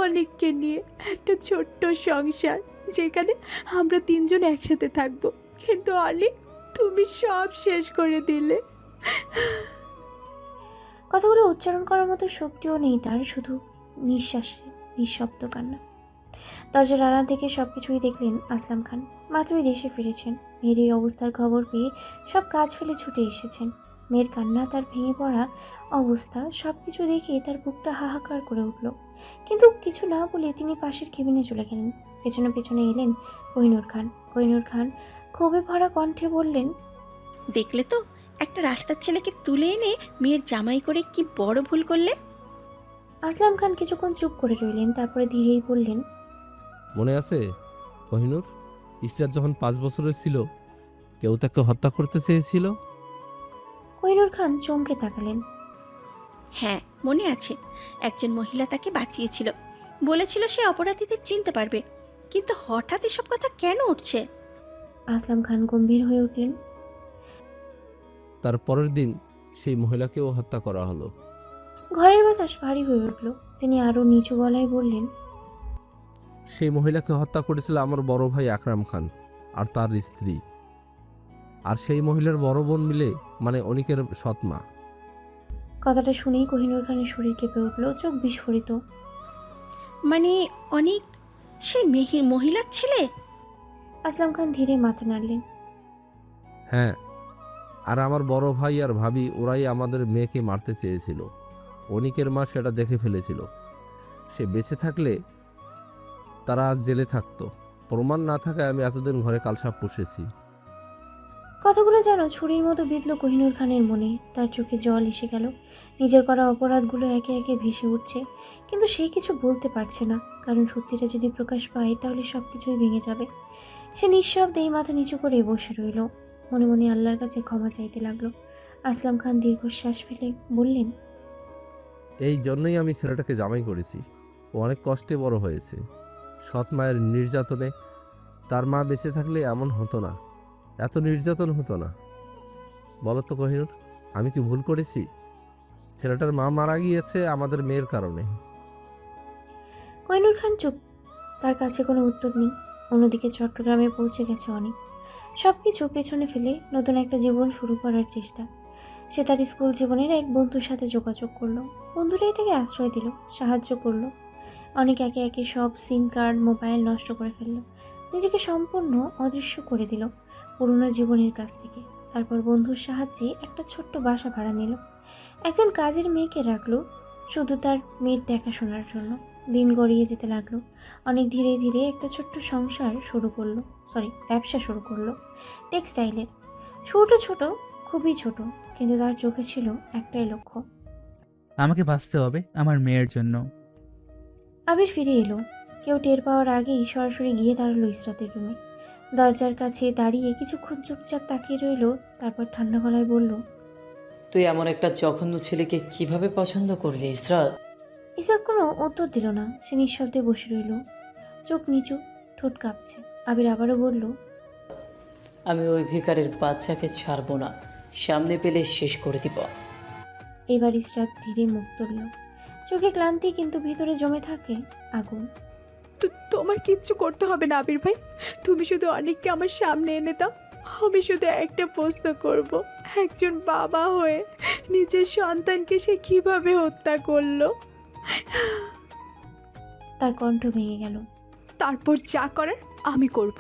অনেককে নিয়ে একটা ছোট্ট সংসার, যেখানে আমরা তিনজন একসাথে থাকবো, কিন্তু অনেক তুমি সব শেষ করে দিলে। কথাগুলো উচ্চারণ করার মতো শক্তিও নেই তার, শুধু নিঃশ্বাসে নিঃশব্দ কান্না। দরজার আড়াল থেকে সবকিছুই দেখলেন আসলাম খান। মাত্রই দেশে ফিরেছেন। মেয়ের এই অবস্থার খবর পেয়ে সব কাজ ফেলে ছুটে এসেছেন। মেয়ের কান্না, তার ভেঙে পড়া অবস্থা, সবকিছু দেখে তার বুকটা হাহাকার করে উঠল। কিন্তু কিছু না বলে তিনি পাশের কেবিনে চলে গেলেন। পেছনে পেছনে এলেন কোহিনূর খান। কোহিনূর খান ক্ষোভে ভরা কণ্ঠে বললেন, দেখলে তো, একটা রাস্তার ছেলেকে তুলে এনে মেয়ের জামাই করে কি বড় ভুল করলে। আসলাম খান কিছুক্ষণ চুপ করে রইলেন, তারপরে ধীরেই বললেন, মনে আছে কোহিনূর, ইশরাত যখন 5 বছরের ছিল কেউ তাকে হত্যা করতে চেয়েছিল? কোহিনূর খান চমকে তাকালেন। হ্যাঁ, মনে আছে। একজন মহিলা তাকে বাঁচিয়েছিল, বলেছিল সে অপরাধীদের চিনতে পারবে। কিন্তু হঠাৎ এসব কথা কেন উঠছে? আসলাম খান গম্ভীর হয়ে উঠলেন। তার পরের দিন সেই মহিলাকেও হত্যা করা হলো। ঘরের বাতাস ভারী হয়ে উঠল। তিনি আরো নিচু গলায় বললেন, সেই মহিলাকে হত্যা করেছিল আমার বড় ভাই আকরাম খান আর তার স্ত্রী, আর সেই মহিলার বড় বোন মিলে, মানে অনিকের সৎমা। কথাটা শুনেই কোহিনূর খানের শরীর কেঁপে উঠল, চোখ বিস্ফোরিত। মানে অনেক সেই মহিলার ছেলে? আসলাম খান ধীরে মাথা নাড়লেন। হ্যাঁ, আর আমার বড় ভাই আর ভাবি ওরাই আমাদের মেয়েকে মারতে চেয়েছিল। অনিকের মা সেটা দেখে ফেলেছিল। সে বেঁচে থাকলে তারা আজ জেলে থাকতো। প্রমাণ না থাকায় আমি এতদিন ঘরে কালসাপ পুষেছি। কথাগুলো যেন ছুরির মতো বিঁধল কোহিনূর খানের মনে। তার চোখে জল এসে গেল। নিজের করা অপরাধগুলো একে একে ভেসে উঠছে, কিন্তু সে কিছু বলতে পারছে না, কারণ সত্যিটা যদি প্রকাশ পায় তাহলে সব কিছুই ভেঙে যাবে। সে নিঃশব্দেই মাথা নিচু করে বসে রইল। মনে মনে আল্লাহর কাছে ক্ষমা চাইতে লাগলো। আসলাম খান দীর্ঘশ্বাস ফেলে বললেন, এই জন্যই আমি ছেলেটাকে জামাই করেছি। ও অনেক কষ্টে বড় হয়েছে। সৎ মায়ের নির্যাতনে তার মা বেঁচে থাকলে এমন হতো না, এত নির্যাতন হতো না। বলো তো কোহিনূর, আমি কি ভুল করেছি? ছেলেটার মা মারা গিয়েছে আমাদের মেয়ের কারণে। কোহিনূর খান চুপ। তার কাছে কোনো উত্তর নেই। অন্যদিকে চট্টগ্রামে পৌঁছে গেছে অনেক। সব কিছু পেছনে ফেলে নতুন একটা জীবন শুরু করার চেষ্টা। সে তার স্কুল জীবনের এক বন্ধুর সাথে যোগাযোগ করলো। বন্ধুটাই তাকে আশ্রয় দিল, সাহায্য করলো। অনেক একে একে সব সিম কার্ড, মোবাইল নষ্ট করে ফেললো। নিজেকে সম্পূর্ণ অদৃশ্য করে দিল পুরনো জীবনের কাছ থেকে। তারপর বন্ধুর সাহায্যে একটা ছোট্ট বাসা ভাড়া নিল। একজন কাজের মেয়েকে রাখলো শুধু তার মেয়ের দেখাশোনার জন্য। দিন গড়িয়ে যেতে লাগলো। অনেক ধীরে ধীরে একটা ছোট্ট ব্যবসা শুরু করলো টেক্সটাইলের। শুরুটা ছোট, খুবই ছোট, কিন্তু তার চোখে ছিল একটাই লক্ষ্য। আমাকে বাঁচতে হবে আমার মেয়ের জন্য। আবির ফিরে এলো। কেউ টের পাওয়ার আগেই সরাসরি গিয়ে দাঁড়ালো ইসরাতের রুমে। দরজার কাছে দাঁড়িয়ে কিছুক্ষণ চুপচাপ তাকিয়ে রইল, তারপর ঠান্ডা গলায় বলল, তুই এমন একটা জঘন্য ছেলেকে কিভাবে পছন্দ করলি ইসরাত? ইসরাত কোনো উত্তর দিল না। সে নিঃশব্দে বসে রইল, চোখ নিচু, ঠোঁট কাঁপছে। আবির আবারও বলল, আমি ওই ভিখারির বাচ্চাকে ছাড়বো না, সামনে পেলে শেষ করে দিব। এবার ইসরাত ধীরে মুখ তুলল। চোখে ক্লান্তি, কিন্তু ভিতরে জমে থাকে আগুন। তোমার কিচ্ছু করতে হবে না আবির ভাই, তুমি শুধু অনেককে আমার সামনে এনে দাও। আমি শুধু একটা প্রশ্ন করব, একজন বাবা হয়ে নিজের সন্তানকে সে কিভাবে হত্যা করলো? তার কণ্ঠ ভেঙে গেল। তারপর যা করার আমি করব।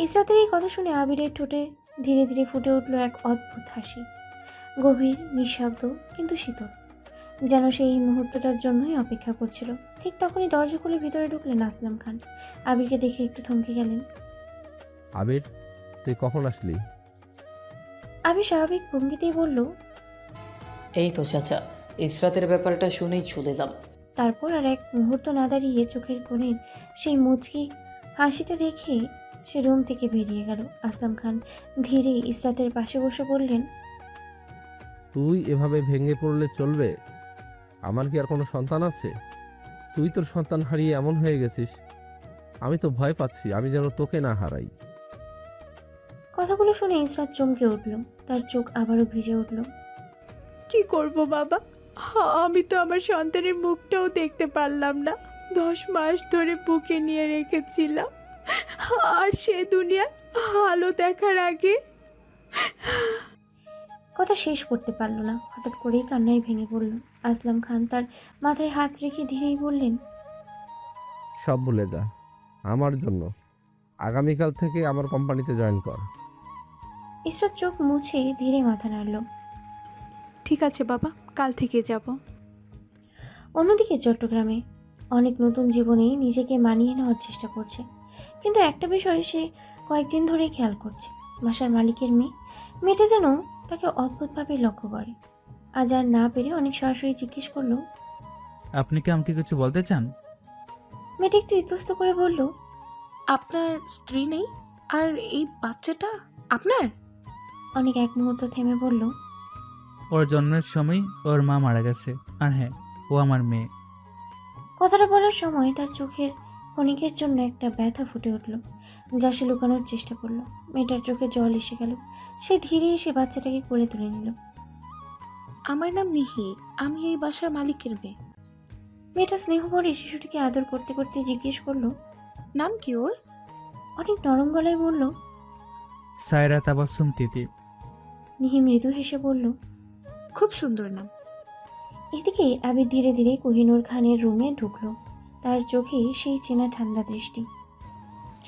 ইসরাতের এই কথা শুনে আবিরের ঠোঁটে ধীরে ধীরে ফুটে উঠল এক অদ্ভুত হাসি। গভীর, নিঃশব্দ, কিন্তু শীতল, যেন সেই মুহূর্তটার জন্যই অপেক্ষা করছিল। ঠিক তখনই দরজা খুলে ভিতরে ঢুকলেন আসলাম খান। আবিরকে দেখে একটু থমকে গেলেন। আবির, তুই কখন আসলি? আবির স্বাভাবিক ভঙ্গিতেই বলল, এই তো চাচা, ইসরাতের ব্যাপারটা শুনেই চলে এলাম। তারপর আর এক মুহূর্ত না দাঁড়িয়ে চোখের কোণের সেই মুচকি হাসিটা রেখে সে রুম থেকে বেরিয়ে গেল। আসলাম খান ধীরে ইসরাতের পাশে বসে বললেন, তুই এভাবে ভেঙে পড়লে চলবে? আমার কি আর কোনো সন্তান আছে? তুই তোর সন্তান হারিয়ে এমন হয়ে গেছিস, আমি তো ভয় পাচ্ছি আমি যেন তোকে না হারাই। কথাগুলো শুনে ইসরাত চমকে উঠল। তার চোখ আবারও ভিজে উঠল। কি করব বাবা, আমি তো আমার সন্তানের মুখটাও দেখতে পারলাম না। 10 মাস ধরে বুকে নিয়ে রেখেছিলাম, আর সে দুনিয়ার আলো দেখার আগে। কথা শেষ করতে পারল না, হঠাৎ করেই কান্নায় ভেঙে পড়ল। আসলাম খান তার মাথায় হাত রেখে ধীরেই বললেন, সব ভুলে যা আমার জন্য। আগামীকাল থেকে আমার কোম্পানিতে জয়েন কর। ইসরাত চোখ মুছে ধীরে মাথা নাড়ল। ঠিক আছে বাবা, কাল থেকে যাব। অন্যদিকে চট্টগ্রামে অনেক নতুন জীবনে নিজেকে মানিয়ে নেওয়ার চেষ্টা করছে, কিন্তু একটা বিষয় সে কয়েকদিন ধরেই খেয়াল করছে। বাসার মালিকের মেয়েটা যেন তাকে অদ্ভুতভাবে লক্ষ্য করে। আজ আর না পেরে অনেক সরাসরি জিজ্ঞেস করলো, আপনি কি আমাকে কিছু বলতে চান? মেয়েটা একটু ইতস্ত করে বলল, আপনার স্ত্রী নেই আর এই বাচ্চাটা আপনার? অনেক এক মুহূর্ত থেমে বলল, ওর জন্মের সময় ওর মা মারা গেছে, আর হ্যাঁ, ও আমার মেয়ে। কথাটা বলার সময় তার চোখের ক্ষণিকের জন্য একটা ব্যথা ফুটে উঠল, যা সে লুকানোর চেষ্টা করলো। মেয়েটার চোখে জল এসে গেল। সে ধীরে এসে বাচ্চাটাকে কোলে তুলে নিল। আমার নাম মিহি, আমি এই বাসার মালিকের মেয়ে। মেয়েটা স্নেহ ভরে শিশুটিকে আদর করতে করতে জিজ্ঞেস করলো, নাম কি ওর? অনেক নরম গলায় বলল। সায়রা তাবাসসুম তিতি। মিহি মৃদু হেসে বলল, খুব সুন্দর নাম। এদিকে আবির ধীরে ধীরে কোহিনূর খানের রুমে ঢুকলো। তার চোখে সেই চেনা ঠান্ডা দৃষ্টি।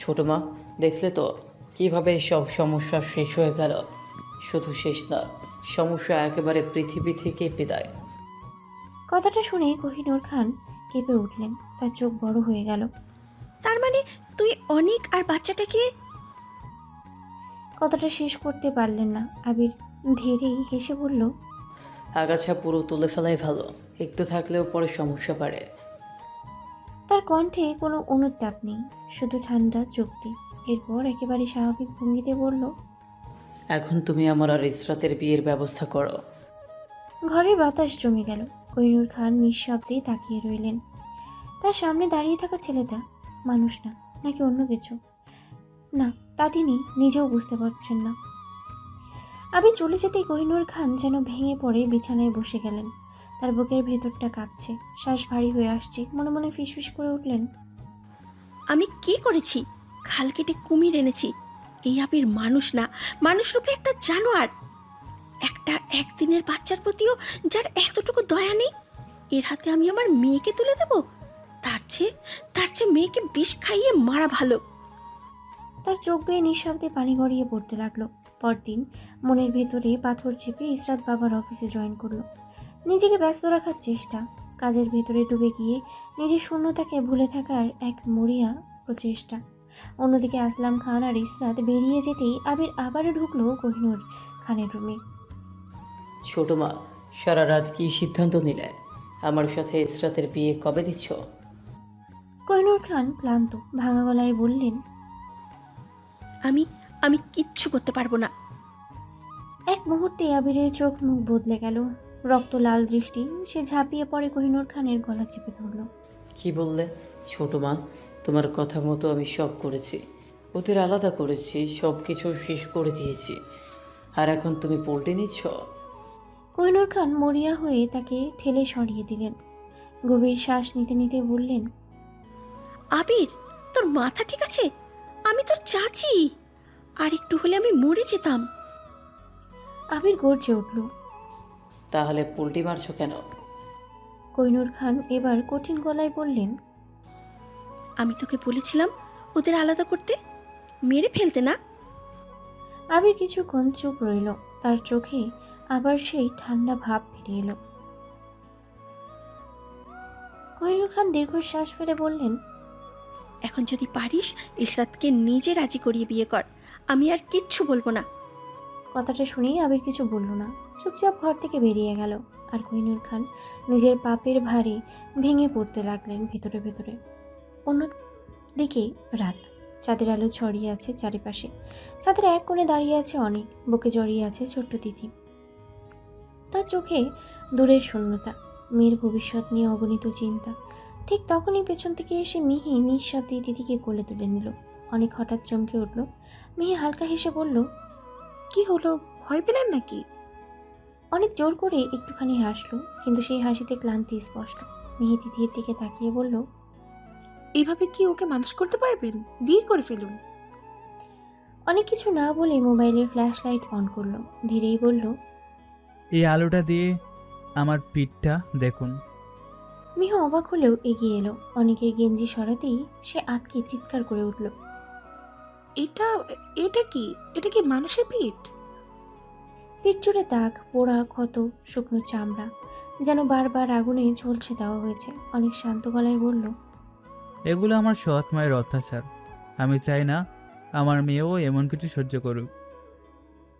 ছোট মা, দেখলে তো কিভাবে সব সমস্যা শেষ হয়ে গেল। শুধু শেষ না, সমস্যা একেবারে পৃথিবী থেকে বিদায়। কথাটা শুনে কোহিনূর খান কেঁপে উঠলেন। তার চোখ বড় হয়ে গেল। তার মানে তুই অনিক আর বাচ্চাটাকে? কথাটা শেষ করতে পারলেন না। আবির ধীরেই হেসে বলল, আগাছা পুরো তুলে ফেলাই ভালো, একটু থাকলেও পরে সমস্যা বাড়ে। তার কণ্ঠে কোনো অনুতাপ নেই, শুধু ঠান্ডা চুক্তি। এরপর একেবারে স্বাভাবিক ভঙ্গিতে বলল, এখন তুমি আমার আর ইসরাতের বিয়ের ব্যবস্থা করো। ঘরের বাতাস জমে গেল। কোহিনূর খান নিঃশব্দে তাকিয়ে রইলেন। তার সামনে দাঁড়িয়ে থাকা ছেলেটা মানুষ না, নাকি অন্য কিছু, না তা তিনি নিজেও বুঝতে পারছেন না। আবির চলে যেতেই কোহিনূর খান যেন ভেঙে পড়ে বিছানায় বসে গেলেন। তার বুকের ভেতরটা কাঁপছে, শ্বাস ভারী হয়ে আসছে। মনে মনে ফিসফিস করে উঠলেন, আমি কি করেছি? খাল কেটে কুমির এনেছি। এই আবির মানুষ না, মানুষ রূপে একটা জানোয়ার। একটা একদিনের বাচ্চার প্রতিও যার এতটুকু দয়া নেই, এর হাতে আমি আমার মেয়েকে তুলে দেব? তার চেয়ে মেয়েকে বিষ খাইয়ে মারা ভালো। তার চোখ বেয়ে নিঃশব্দে পানি গড়িয়ে পড়তে লাগলো। পরদিন মনের ভেতরে পাথর চেপে ইসরাত বাবার অফিসে জয়েন করলো। নিজেকে ব্যস্ত রাখার চেষ্টা, কাজের ভেতরে ডুবে গিয়ে নিজের শূন্যতাকে ভুলে থাকার এক মরিয়া প্রচেষ্টা। অন্যদিকে আসলাম খান আর ইসরাত বেরিয়ে যেতেই আবির আবারও ঢুকলো কোহিনূর খানের রুমে। ছোট মা, সারা রাত কি সিদ্ধান্ত নিলে? আমার সাথে ইসরাতের বিয়ে কবে দিচ্ছ? কোহিনূর খান ক্লান্ত ভাঙা গলায় বললেন, আমি কিচ্ছু করতে পারবো না। এক মুহূর্তে আবিরের চোখ মুখ বদলে গেল। রক্ত লাল দৃষ্টি। সে ঝাঁপিয়ে পড়ে কোহিনূর খানের গলা চেপে ধরল। কি বললে? ছোট মা, তোমার কথা মতো আমি সব করেছি, ওদের আলাদা করেছি, সব কিছু শেষ করে দিয়েছি, আর এখন তুমি পল্টে নিচ্ছ? কোহিনূর খান মরিয়া হয়ে তাকে ঠেলে সরিয়ে দিলেন। গভীর শ্বাস নিতে নিতে বললেন, আবির, তোর মাথা ঠিক আছে? আমি তোর চাচি, আর একটু হলে আমি মরে যেতাম। আবির গর্জে উঠল। তাহলে পোল্টি মারছো কেন? কোহিনূর খান এবার কঠিন গলায় বললেন, আমি তোকে বলেছিলাম ওদের আলাদা করতে, মেরে ফেলতে না। আবির কিছুক্ষণ চুপ রইল। তার চোখে আবার সেই ঠান্ডা ভাব ফিরে এলো। কোহিনূর খান দীর্ঘশ্বাস ফেলে বললেন, এখন যদি পারিস ইসরাতকে নিজে রাজি করিয়ে বিয়ে কর, আমি আর কিচ্ছু বলবো না। কথাটা শুনেই আবির কিছু বলল না, চুপচাপ ঘর থেকে বেরিয়ে গেল। আর কোহিনূর খান নিজের পাপের ভারে ভেঙে পড়তে লাগলেন ভেতরে ভেতরে। অন্যদিকে রাত, চাঁদের আলো ছড়িয়ে আছে চারিপাশে। চাঁদের এক কোণে দাঁড়িয়ে আছে অনেক, বুকে জড়িয়ে আছে ছোট্ট তিথি। তার চোখে দূরের শূন্যতা, মেয়ের ভবিষ্যৎ নিয়ে অগণিত চিন্তা। ঠিক তখনই পেছন থেকে এসে মিহি নিঃশব্দে তিথিকে কোলে তুলে নিল। অনেক হঠাৎ চমকে উঠল। মিহি হালকা হেসে বলল, কি হলো, ভয় পেলেন নাকি? অনেক জোর করে একটুখানি হাসলো, কিন্তু সেই হাসিতে ক্লান্তি স্পষ্ট। মিহি তিথির দিকে তাকিয়ে বলল, এইভাবে কি ওকে মানুষ করতে পারবেন? বিয়ে করে ফেলুন। অনেক কিছু না বলে মোবাইলের ফ্ল্যাশ লাইট অন করলো। ধীরেই বলল, এই আলোটা দিয়ে আমার পিঠটা দেখুন। মিহু অবাক হলেও এগিয়ে এলো। অনেকের গেঞ্জি সরাতেই সে আতকে চিৎকার করে উঠল। এটা এটা কি? এটা কি মানুষের পিঠ? পিঠ জুড়ে দাগ, পোড়া ক্ষত, শুকনো চামড়া, যেন বারবার আগুনে ঝলসে দেওয়া হয়েছে। অনেক শান্ত গলায় বলল, এগুলো আমার সৎ মায়ের অত্যাচার। আমি চাই না আমার মেয়েও এমন কিছু সহ্য করুক।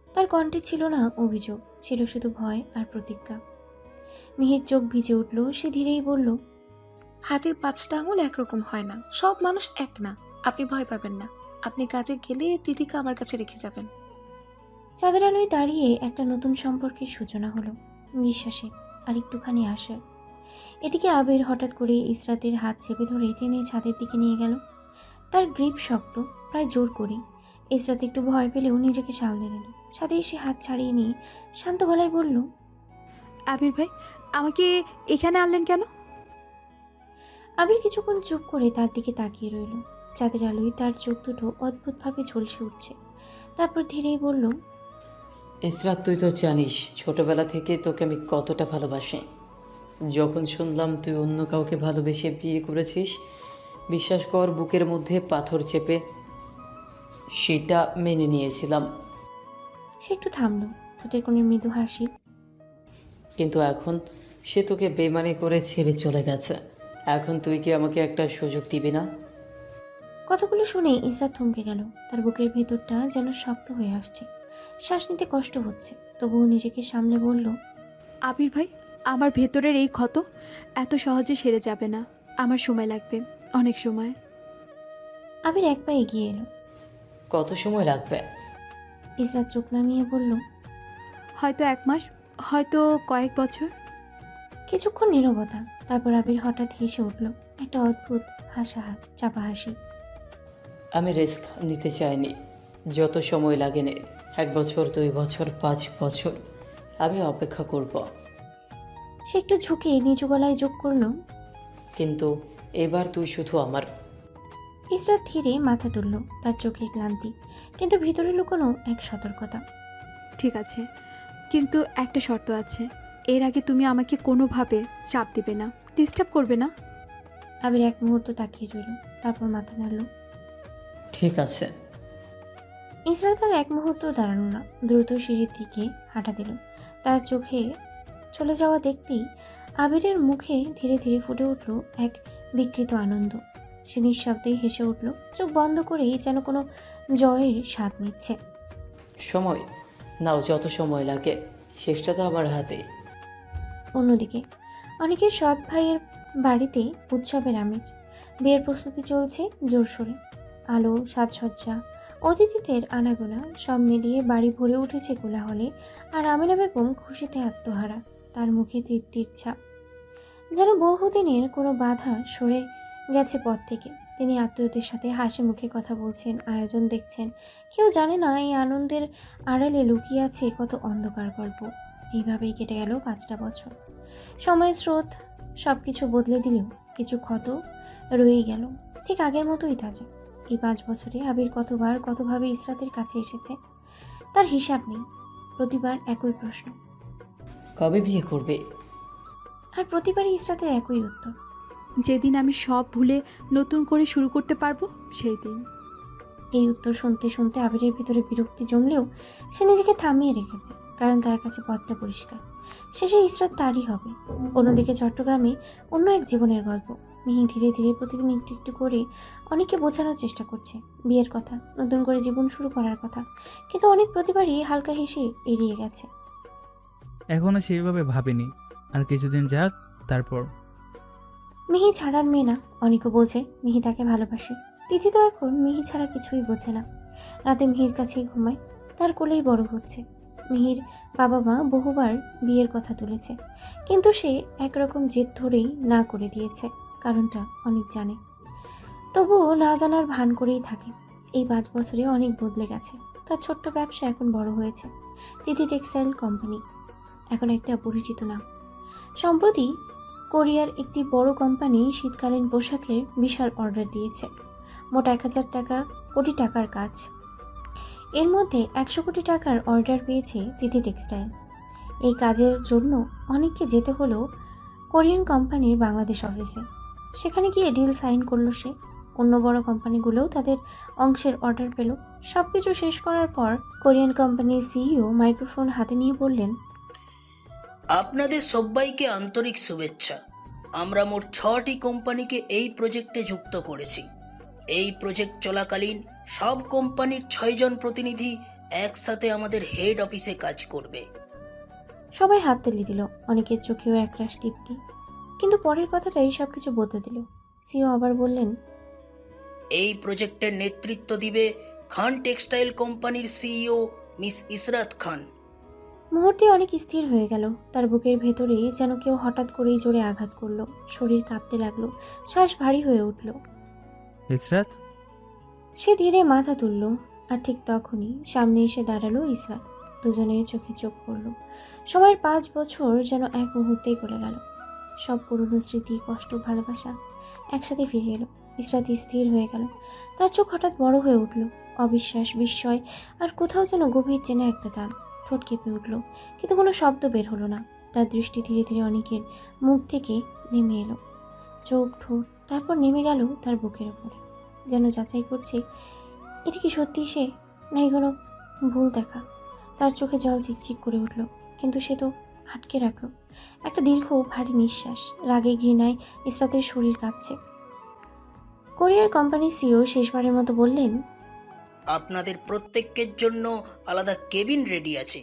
তার কণ্ঠে ছিল না অভিযোগ, ছিল শুধু ভয় আর প্রতিজ্ঞা। মিহির চোখ ভিজে উঠল। সে ধীরেই বলল, হাতের 5টা আঙুল একরকম হয় না, সব মানুষ এক না। আপনি ভয় পাবেন না। আপনি কাজে গেলে তিথিকে আমার কাছে রেখে যাবেন। চাঁদের আলোয় দাঁড়িয়ে একটা নতুন সম্পর্কের সূচনা হলো, বিশ্বাসে আর একটুখানি আশার। এদিকে আবির হঠাৎ করে ইসরাতের হাত চেপে ধরে টেনে ছাদের দিকে নিয়ে গেল। তার গ্রিপ শক্ত, প্রায় জোর করে। ইসরাত একটু ভয় পেলেও নিজেকে সামলে নিল। ছাদে এসে হাত ছাড়িয়ে নিয়ে শান্ত গলায় বলল, আবির ভাই, আমাকে এখানে আনলেন কেন? আবির কিছুক্ষণ চুপ করে তার দিকে তাকিয়ে রইল। চাঁদের আলোয় তার চোখ দুটো অদ্ভুতভাবে ঝলসে উঠছে। তারপর ধীরেই বলল, ইসরাত, তুই তো জানিস ছোটবেলা থেকে তোকে আমি কতটা ভালোবাসি। যখন শুনলাম তুই অন্য কাউকে ভালোবেসে বিয়ে করেছিস, বিশ্বাস কর বুকের মধ্যে পাথর চেপে সেটা মেনে নিয়েছিলাম। সে একটু থামলো, ঠোঁটের কোণে মৃদু হাসি। কিন্তু এখন সে তোকে বেমানি করে ছেড়ে চলে গেছে। এখন তুই কি আমাকে একটা সুযোগ দিবি না? কথাগুলো শুনে ইসরাত থমকে গেল। তার বুকের ভেতরটা যেন শক্ত হয়ে আসছে, শ্বাস নিতে কষ্ট হচ্ছে। তবুও নিজেকে সামলে বলল, আবির ভাই, আমার ভেতরের এই ক্ষত এত সহজে সেরে যাবে না। আমার সময় লাগবে, অনেক সময়। আবির এক পা এগিয়ে এলো। কত সময় লাগবে? ইসরাত চোখ নামিয়ে বলল, হয়তো 1 মাস, হয়তো কয়েক বছর। কিছুক্ষণ নীরবতা। তারপর আবির হঠাৎ হেসে উঠল, একটা অদ্ভুত চাপা হাসি। আমি রিস্ক নিতে চাইনি। যত সময় লাগে নে, 1 বছর, 2 বছর, 5 বছর, আমি অপেক্ষা করব। সে একটু ঝুঁকে নিচু গলায় যোগ করল, কিন্তু এবার তুই শুধু আমার। ইসরাত ধীরে মাথা তুলল, তার চোখে ক্লান্তি, কিন্তু ভিতরে লুকোনো এক সতর্কতা। ঠিক আছে, কিন্তু একটা শর্ত আছে। এর আগে তুমি আমাকে কোনোভাবে চাপ দিবে না, ডিস্টার্ব করবে না। আবির এক মুহূর্ত তাকিয়ে রইল, তারপর মাথা নাড়ল। ঠিক আছে। ইসরাত আর এক মুহূর্ত দাঁড়ালো না, দ্রুত সিঁড়ির দিকে হাঁটা দিল। তার চোখে চলে যাওয়া দেখতেই আবিরের মুখে ধীরে ধীরে ফুটে উঠল এক বিকৃত আনন্দ। সে নিঃশব্দেই হেসে উঠল, চোখ বন্ধ করেই যেন কোনো জয়ের স্বাদ নিচ্ছে। সময় নাও, যত সময় লাগে, শেষটা তো আমার হাতে। অন্যদিকে অনেকের সৎ ভাইয়ের বাড়িতে উৎসবের আমেজ। বিয়ের প্রস্তুতি চলছে জোরসোরে। আলো, সাজসজ্জা, অতিথিদের আনাগোনা সব মিলিয়ে বাড়ি ভরে উঠেছে কোলাহলে। আর আমিনা বেগম খুশিতে আত্মহারা, তার মুখে তৃপ্তির ছাপ। যেন বহুদিনের কোনো বাধা সরে গেছে পথ থেকে। তিনি আত্মীয়দের সাথে হাসি মুখে কথা বলছেন, আয়োজন দেখছেন। কেউ জানে না এই আনন্দের আড়ালে লুকিয়ে আছে কত অন্ধকার গল্প। এইভাবেই কেটে গেল 5টা বছর। সময়ের স্রোত সব কিছু বদলে দিলেও কিছু ক্ষত রয়ে গেল, ঠিক আগের মতোই তাজা। এই 5 বছরে আবির কতবার কতভাবে ইসরাতের কাছে এসেছে, তার হিসাব নেই। প্রতিবার একই প্রশ্ন, কবে বিয়ে করবে? আর প্রতিবারই ইসরাতের একই উত্তর, যেদিন আমি সব ভুলে নতুন করে শুরু করতে পারবো সেই দিন। এই উত্তর শুনতে শুনতে আবিরের ভিতরে বিরক্তি জমলেও সে নিজেকে থামিয়ে রেখেছে, কারণ তার কাছে পথটা পরিষ্কার। শেষে ইসরাত তারই হবে। অন্যদিকে চট্টগ্রামে অন্য এক জীবনের গল্প। মিহি ধীরে ধীরে প্রতিদিন একটু একটু করে অনেককে বোঝানোর চেষ্টা করছে বিয়ের কথা, নতুন করে জীবন শুরু করার কথা, কিন্তু অনেক প্রতিবারই হালকা হেসে এড়িয়ে গেছে। এখনো সেইভাবে ভাবিনি, আর কিছুদিন যাক, তারপর। মিহি ছাড়ার মেয়ে না, অনেকও বোঝে মিহি তাকে ভালোবাসে। তিথি তো এখন মিহি ছাড়া কিছুই বোঝে না। রাতে মিহির কাছেই ঘুমায়, তার কোলেই বড় হচ্ছে। মিহির বাবা মা বহুবার বিয়ের কথা তুলেছে, কিন্তু সে একরকম জেদ ধরেই না করে দিয়েছে। কারণটা অনেক জানে, তবুও না জানার ভান করেই থাকে। এই 5 বছরে অনেক বদলে গেছে। তার ছোট্ট ব্যবসা এখন বড় হয়েছে, তিথি টেক্সটাইল কোম্পানি। এখন একটা পরিচিত নাম। সম্প্রতি কোরিয়ার একটি বড় কোম্পানি শীতকালীন পোশাকের বিশাল অর্ডার দিয়েছে। মোট 1000 কোটি টাকার কাজ। এর মধ্যে 100 কোটি টাকার অর্ডার পেয়েছে তিথি টেক্সটাইল। এই কাজের জন্য অনেককে যেতে হলো কোরিয়ান কোম্পানির বাংলাদেশ অফিসে। সেখানে গিয়ে ডিল সাইন করলো সে। অন্য বড় কোম্পানিগুলোও তাদের অংশের অর্ডার পেল। সব কিছু শেষ করার পর কোরিয়ান কোম্পানির সিইও মাইক্রোফোন হাতে নিয়ে বললেন, আপনাদের সবাইকে আন্তরিক শুভেচ্ছা। আমরা মোট 6টি কোম্পানিকে এই প্রজেক্টে যুক্ত করেছি। এই প্রজেক্ট চলাকালীন সব কোম্পানির 6 জন প্রতিনিধি একসাথে আমাদের হেড অফিসে কাজ করবে। সবাই হাততালি দিল। অনেকের চোখেও একরাশ তৃপ্তি। কিন্তু পরের কথাটাই সবকিছু বদলে দিল। সিইও আবার বললেন, এই প্রজেক্টের নেতৃত্ব দিবে খান টেক্সটাইল কোম্পানির সিইও মিস ইসরাত খান। মুহূর্তে অনেক স্থির হয়ে গেল। তার বুকের ভেতরে যেন কেউ হঠাৎ করেই জোরে আঘাত করলো। শরীর কাঁপতে লাগলো, শ্বাস ভারী হয়ে উঠল। ইসরাত, সে ধীরে মাথা তুলল। আর ঠিক তখনই সামনে এসে দাঁড়ালো ইসরাত। দুজনের চোখে চোখ পড়ল। সময়ের 5 বছর যেন এক মুহূর্তেই গলে গেল। সব পুরনো স্মৃতি, কষ্ট, ভালোবাসা একসাথে ফিরে এলো। ইসরাত স্থির হয়ে গেল। তার চোখ হঠাৎ বড় হয়ে উঠল। অবিশ্বাস, বিস্ময় আর কোথাও যেন গভীর চেনা একটা টান। ঠোঁট কেঁপে উঠল, কিন্তু কোনো শব্দ বের হলো না। তার দৃষ্টি ধীরে ধীরে অনেকের মুখ থেকে নেমে এলো। চোখ, ঠোঁট, তারপর নেমে গেল তার বুকের ওপরে। যেন যাচাই করছে, এটা কি সত্যি সে, নাকি কোনো ভুল দেখা। তার চোখে জল চিকচিক করে উঠল, কিন্তু সে তো আটকে রাখলো একটা দীর্ঘ ভারী নিঃশ্বাস। রাগে ঘৃণায় ইসরাতের শরীর কাঁপছে। কোরিয়ার কোম্পানির সিইও শেষবারের মতো বললেন, আপনাদের প্রত্যেকের জন্য আলাদা কেবিন রেডি আছে।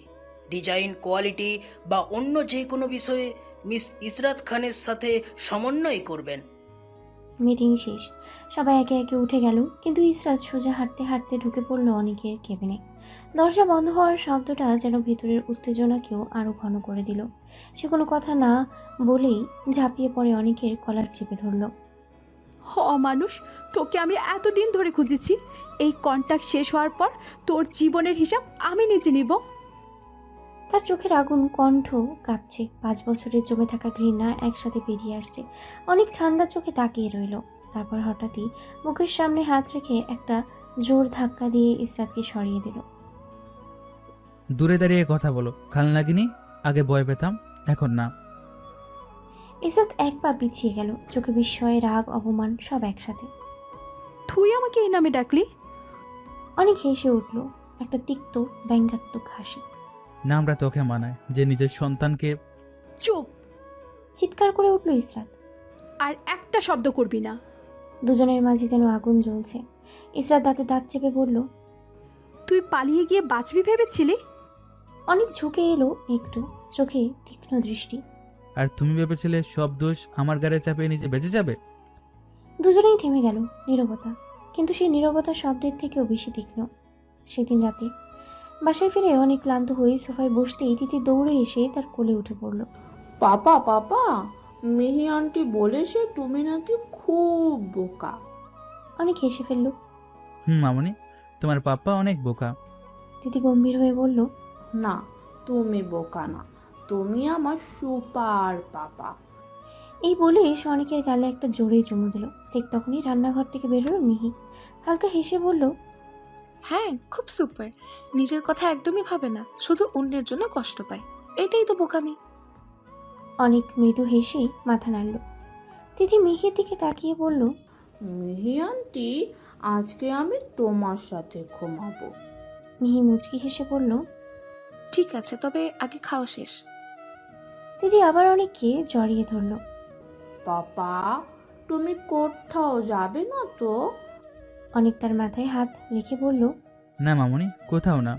ডিজাইন, কোয়ালিটি বা অন্য যে কোনো বিষয়ে মিস ইসরাত খানের সাথে সমন্বয় করবেন। মিটিং শেষ। সবাই একে একে উঠে গেল, কিন্তু ইসরাত সোজা হাঁটতে হাঁটতে ঢুকে পড়ল অনেকের কেবিনে। দরজা বন্ধ হওয়ার শব্দটা যেন ভেতরের উত্তেজনাকেও আরো ঘন করে দিল। সে কোনো কথা না বলেই ঝাঁপিয়ে পড়ে অনেকের কলার চেপে ধরল। মানুষ, তোকে আমি এতদিন ধরে খুঁজেছি। এই কন্ট্যাক্ট শেষ হওয়ার পর তোর জীবনের হিসাব আমি নিজে নিব। তার চোখের আগুন, কণ্ঠ কাঁপছে। 5 বছরের জমে থাকা ঘৃণা একসাথে বেরিয়ে আসছে। অনেক ঠান্ডা চোখে তাকিয়ে রইল। তারপর হঠাৎই মুখের সামনে হাত রেখে একটা জোর ধাক্কা দিয়ে ইসরাতকে সরিয়ে দিল। দূরে দাঁড়িয়ে কথা বলো। খালনাগিনী, আগে ভয় পেতাম, এখন না। ইসরাত এক পা পিছিয়ে গেল, চোখে বিস্ময়, রাগ, অপমান সব একসাথে। তুই আমাকে এই নামে ডাকলি? অনেক হেসে উঠল, একটা তিক্ত ব্যঙ্গাত্মক হাসি। নামটা তোকে মানায় যে নিজের সন্তানকে। চুপ! চিৎকার করে উঠল ইসরাত। আর একটা শব্দ করবি না। দুজনের মাঝে যেন আগুন জ্বলছে। ইসরাত দাঁতে দাঁত চেপে বলল, তুই পালিয়ে গিয়ে বাঁচবি ভেবেছিলি? অনেক ঝুঁকে এলো একটু, চোখে তীক্ষ্ণ দৃষ্টি। আর তুমি ভেবেছিলে সব দোষ আমার গাড়ি চাপিয়ে নিজে বেঁচে যাবে? দুজনেই থেমে গেল। নীরবতা, কিন্তু সেই নীরবতা শব্দের থেকেও বেশি তীক্ষ্ণ। সেদিন রাতে বাসায় ফিরে অনেক ক্লান্ত হয়ে সোফায় বসতেই তিথি দৌড়ে এসে তার কোলে উঠে পড়ল। পাপা পাপা, মিহি আন্টি বলেছে তুমি নাকি খুব বোকা। অনেক হেসে ফেলল। মামনি, তোমার পাপ্পা অনেক বোকা। তিথি গম্ভীর হয়ে বলল, না, তুমি বোকা না, তুমি আমার সুপার পাপা। এই বলে সে অনেকের গালে একটা জোরে চুমু দিল। ঠিক তখনই রান্নাঘর থেকে বেরোলো মিহি। হালকা হেসে বলল, হ্যাঁ, খুব সুপার। নিজের কথা একদমই ভাবে না, শুধু অন্যের জন্য কষ্ট পায়। এটাই তো বোকামি। অনেক মৃদু হেসে মাথা নাড়ল। তিথি মিহির দিকে তাকিয়ে বলল, মিহি আন্টি, আজকে আমি তোমার সাথে ঘুমাবো। মিহি মুচকি হেসে বলল, ঠিক আছে, তবে আগে খাওয়া শেষ। দিদি আবার অনেককে জড়িয়ে ধরল। পাপা, তুমি কোথাও যাবে না তো? অনেক তার মাথায় হাত রেখে বলল, না মামনি, কোথাও না।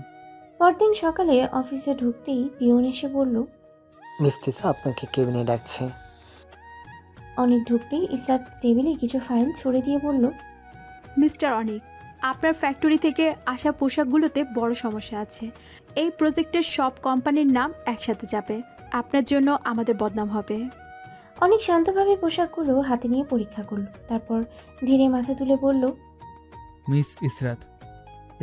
পরদিন সকালে অফিসে ঢুকতেই পিয়ন এসে বলল, মিস তিথা আপনাকে কেবিনে ডাকছে। অনেক ঢুকতেই ইসরাত টেবিলে কিছু ফাইল ছড়ে দিয়ে বলল, মিস্টার অনিক, আপনার ফ্যাক্টরি থেকে আসা পোশাকগুলোতে বড় সমস্যা আছে। এই প্রজেক্টের সব কোম্পানির নাম একসাথে যাবে। আপনার জন্য আমাদের বদনাম হবে। অনেক শান্তভাবে পোশাকগুলো হাতে নিয়ে পরীক্ষা করল। তারপর ধীরে মাথা তুলে বলল, মিস ইসরাত,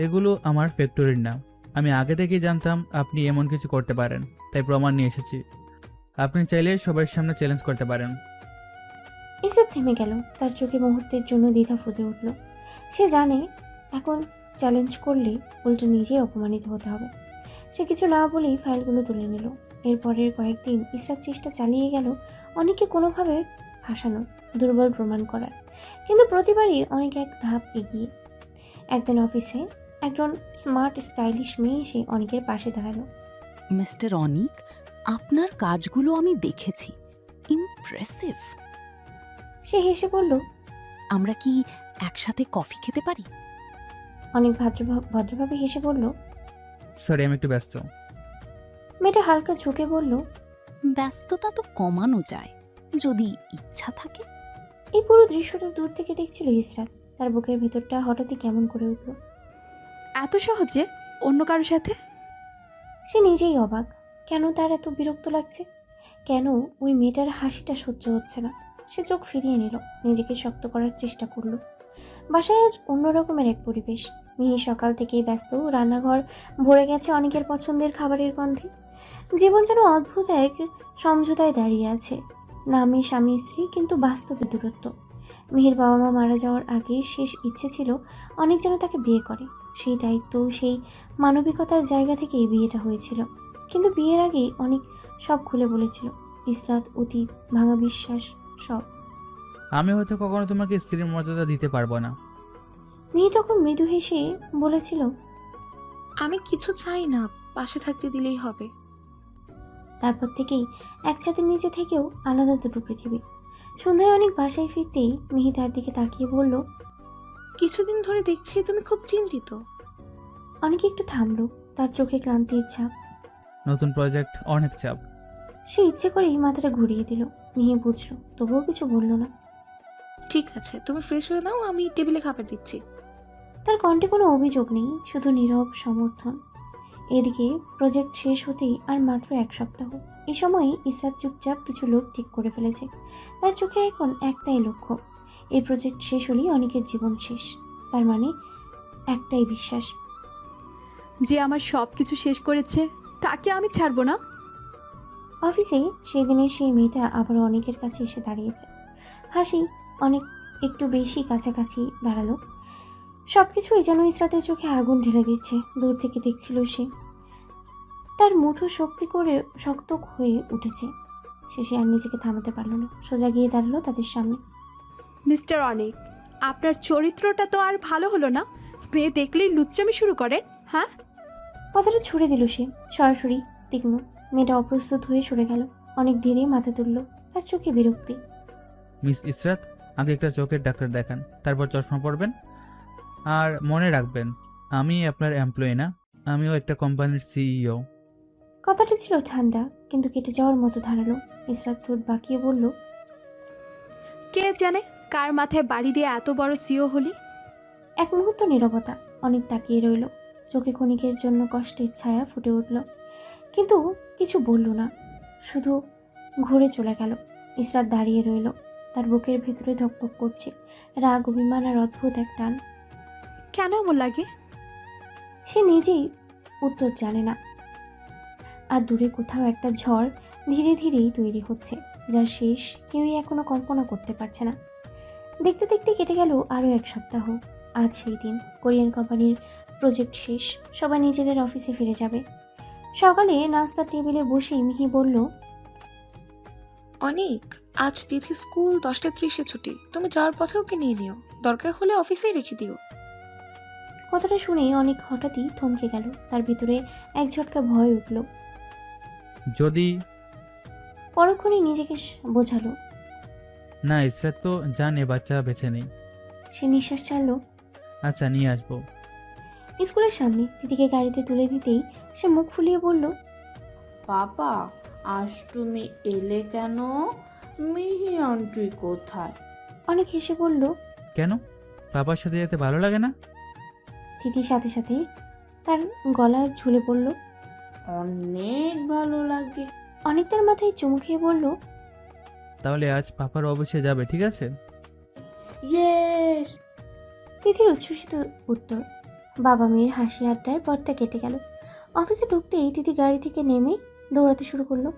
এগুলো আমার ফ্যাক্টরির নাম। আমি আগে থেকেই জানতাম আপনি এমন কিছু করতে পারেন। তাই প্রমাণ নিয়ে এসেছি। আপনি চাইলে সবার সামনে চ্যালেঞ্জ করতে পারেন। ইসরাত থেমে গেল। তার চোখে মুহূর্তের জন্য দ্বিধা ফুটে উঠল। সে জানে এখন চ্যালেঞ্জ করলে উল্টো নিজেই অপমানিত হতে হবে। সে কিছু না বলেই ফাইলগুলো তুলে নিল। এরপরের কয়েকদিন ইসরাত চেষ্টা চালিয়ে গেল অনেককে কোনোভাবে ফাঁসানোর, দুর্বল প্রমাণ করার, কিন্তু প্রতিবারই অনেক এক ধাপ এগিয়ে। একদিন অফিসে একজন স্মার্ট স্টাইলিশ মেয়ে এসে অনেকের পাশে দাঁড়ালো। মিস্টার অনিক, আপনার কাজগুলো আমি দেখেছি, ইমপ্রেসিভ। সে হেসে বলল, আমরা কি একসাথে কফি খেতে পারি? অনেক ভদ্রভাবে হেসে বলল, সরি আমি একটু ব্যস্ত। মেয়েটা হালকা ঝুঁকে বলল, ব্যস্ততা তো কমানো যায় যদি ইচ্ছা থাকে। এই পুরো দৃশ্যটা দূর থেকে দেখছিল ইসরাত। তার বুকের ভেতরটা হঠাৎই কেমন করে উঠল। এত সহজে অন্য কারোর সাথে? সে নিজেই অবাক, কেন তার এত বিরক্ত লাগছে, কেন ওই মেয়েটার হাসিটা সহ্য হচ্ছে না। সে চোখ ফিরিয়ে নিল, নিজেকে শক্ত করার চেষ্টা করল। বাসায় আজ অন্যরকমের এক পরিবেশ। মিহি সকাল থেকেই ব্যস্ত, রান্নাঘর ভরে গেছে অনেকের পছন্দের খাবারের গন্ধে। জীবন যেন অদ্ভুত এক সমঝোতায় দাঁড়িয়ে আছে। নামে স্বামী স্ত্রী, কিন্তু বাস্তবে দূরত্ব। মিহির বাবা মা মারা যাওয়ার আগে শেষ ইচ্ছে ছিল অনেক যেন তাকে বিয়ে করে। সেই দায়িত্ব, সেই মানবিকতার জায়গা থেকেই বিয়েটা হয়েছিল। কিন্তু বিয়ের আগেই অনেক সব খুলে বলেছিল, ইসরাত, অতীত, ভাঙা বিশ্বাস, সব। আমি হয়তো কখনো তোমাকে স্ত্রীর মর্যাদা দিতে পারবো না। মিহি তখন মৃদু হেসে বলেছিল, আমি কিছু চাই না, পাশে থাকতে দিলেই হবে। তারপর থেকেই এক ছাদের নিচে থেকেও আলাদা দুটো পৃথিবী। সন্ধ্যায় অনেক বাসায় ফিরতেই মিহি তার দিকে তাকিয়ে বলল, কিছুদিন ধরে দেখছি তুমি খুব চিন্তিত। অনেকে একটু থামলো, তার চোখে ক্লান্তির ছাপ। নতুন প্রজেক্ট, অনেক চাপ। সে ইচ্ছে করেই মাথাটা ঘুরিয়ে দিল। মিহি বুঝলো, তবুও কিছু বলল না। ঠিক আছে, তুমি ফ্রেশ হয়ে নাও, আমি টেবিলে খাবার দিচ্ছি। তার কণ্ঠে কোনো অভিযোগ নেই, শুধু নীরব সমর্থন। এদিকে প্রজেক্ট শেষ হতেই আর মাত্র 1 সপ্তাহ। এই সময় ইসরাত চুপচাপ কিছু লোক ঠিক করে ফেলেছে। তার চোখে এখন একটাই লক্ষ্য, এই প্রজেক্ট শেষ হলেই অনেকের জীবন শেষ। তার মানে একটাই বিশ্বাস, যে আমার সব কিছু শেষ করেছে তাকে আমি ছাড়বো না। অফিসে সেই দিনের সেই মেয়েটা আবার অনেকের কাছে এসে দাঁড়িয়েছে। হাসি অনেক একটু বেশি কাছাকাছি দাঁড়ালো। সব কিছুই যেন ইসরাতের চোখে আগুন ঢেলে দিচ্ছে। দূর থেকে দেখছিল সে, তার মুঠো শক্ত হয়ে উঠেছে। শেষে আর নিজেকে থামাতে পারল না, সোজা গিয়ে দাঁড়ালো তাদের সামনে। মিস্টার অনিক, আপনার চরিত্রটা তো আর ভালো হলো না। মেয়ে দেখলেই লুচ্চামি শুরু করেন, হ্যাঁ? কথাটা ছুড়ে দিল সে, সরাসরি, তীক্ষ্ণ। মেয়েটা অপ্রস্তুত হয়ে সরে গেল। অনেক ধীরে মাথা তুলল, তার চোখে বিরক্তি। মিস ইসরাত, আগে একটা চোখের ডাক্তার দেখান, তারপর চশমা পরবেন। আর মনে রাখবেন, আমি আপনার এমপ্লয়ি না, আমিও একটা কোম্পানির সিইও। কথাটা ছিল ঠান্ডা, কিন্তু কেটে যাওয়ার মতো ধারালো। ইসরাত ঠোঁট বাঁকিয়ে বলল, কে জানে কার মাথায় বাড়ি দিয়ে এত বড় সিও হলি। এক মুহূর্ত নীরবতা। অনেক তাকিয়ে রইল, চোখে ক্ষণিকের জন্য কষ্টের ছায়া ফুটে উঠল, কিন্তু কিছু বলল না, শুধু ঘুরে চলে গেল। ইসরাত দাঁড়িয়ে রইল, তার বুকের ভেতরে ধকধক করছে রাগ, অভিমান আর অদ্ভুত এক টান। কেন এমন লাগে? সে নিজেই উত্তর জানে না। আর দূরে কোথাও একটা ঝড় ধীরে ধীরেই তৈরি হচ্ছে, যার শেষ কেউই এখনো কল্পনা করতে পারছে না। দেখতে দেখতে কেটে গেল আরও 1 সপ্তাহ। আজ সেই দিন, কোরিয়ান কোম্পানির প্রজেক্ট শেষ, সবাই নিজেদের অফিসে ফিরে যাবে। সকালে নাস্তার টেবিলে বসেই মিহি বলল, অনেক, আজ তিথি স্কুল 10:30 ছুটি, তুমি যাওয়ার পথে ওকে নিয়ে নিও, দরকার হলে অফিসেই রেখে দিও। কথাটা শুনে অনেক হঠাৎই থমকে গেল। তার ভিতরে এক ঝটকা ভয় উঠল। যদি পরক্ষণে নিজেকে বোঝালো, না, ইসরাত তো জানে বাচ্চা বেছে নেই। সে নিঃশ্বাস ছাড়ল। আচ্ছা, নিয়ে আসবো। স্কুলের সামনে তিথিকে গাড়িতে তুলে দিতেই সে মুখ ফুলিয়ে বলল, বাবা, আজ তুমি এলে কেন? মিহি আন্টি কোথায়? অনেক হেসে বলল, কেন, বাবার সাথে যেতে ভালো লাগে না? তিথির সাথে সাথে তার গলা ঝুলে পড়ল। অনেক ভালো লাগে। অনেক তার মাথায় চুমু খেয়ে বলল, তাহলে আজ পাপার অফিসে যাবে, ঠিক আছে? ইয়েস। তিথির উচ্ছ্বসিত উত্তর। বাবা মেয়ের হাসি আড্ডায় পথটা কেটে গেল। অফিসে ঢুকতেই তিথি গাড়ি থেকে নেমে দৌড়াতে শুরু করলো।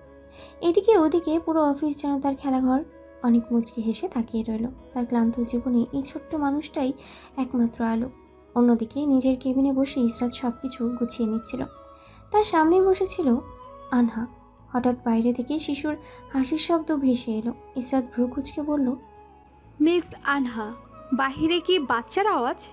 এদিকে ওদিকে পুরো অফিস যেন তার খেলাঘর। অনেক মুচকি হেসে তাকিয়ে রইল। তার ক্লান্ত জীবনে এই ছোট্ট মানুষটাই একমাত্র আলো। অন্যদিকে নিজের কেবিনে বসে ইসরাত সব কিছু গুছিয়ে নিচ্ছিল। তার সামনেই বসেছিল আনহা। হঠাৎ বাইরে থেকে শিশুর হাসির শব্দ ভেসে এলো। ইসরাত ভ্রু কুঁচকে বলল, মিস আনহা, বাহিরে কি বাচ্চার আওয়াজ?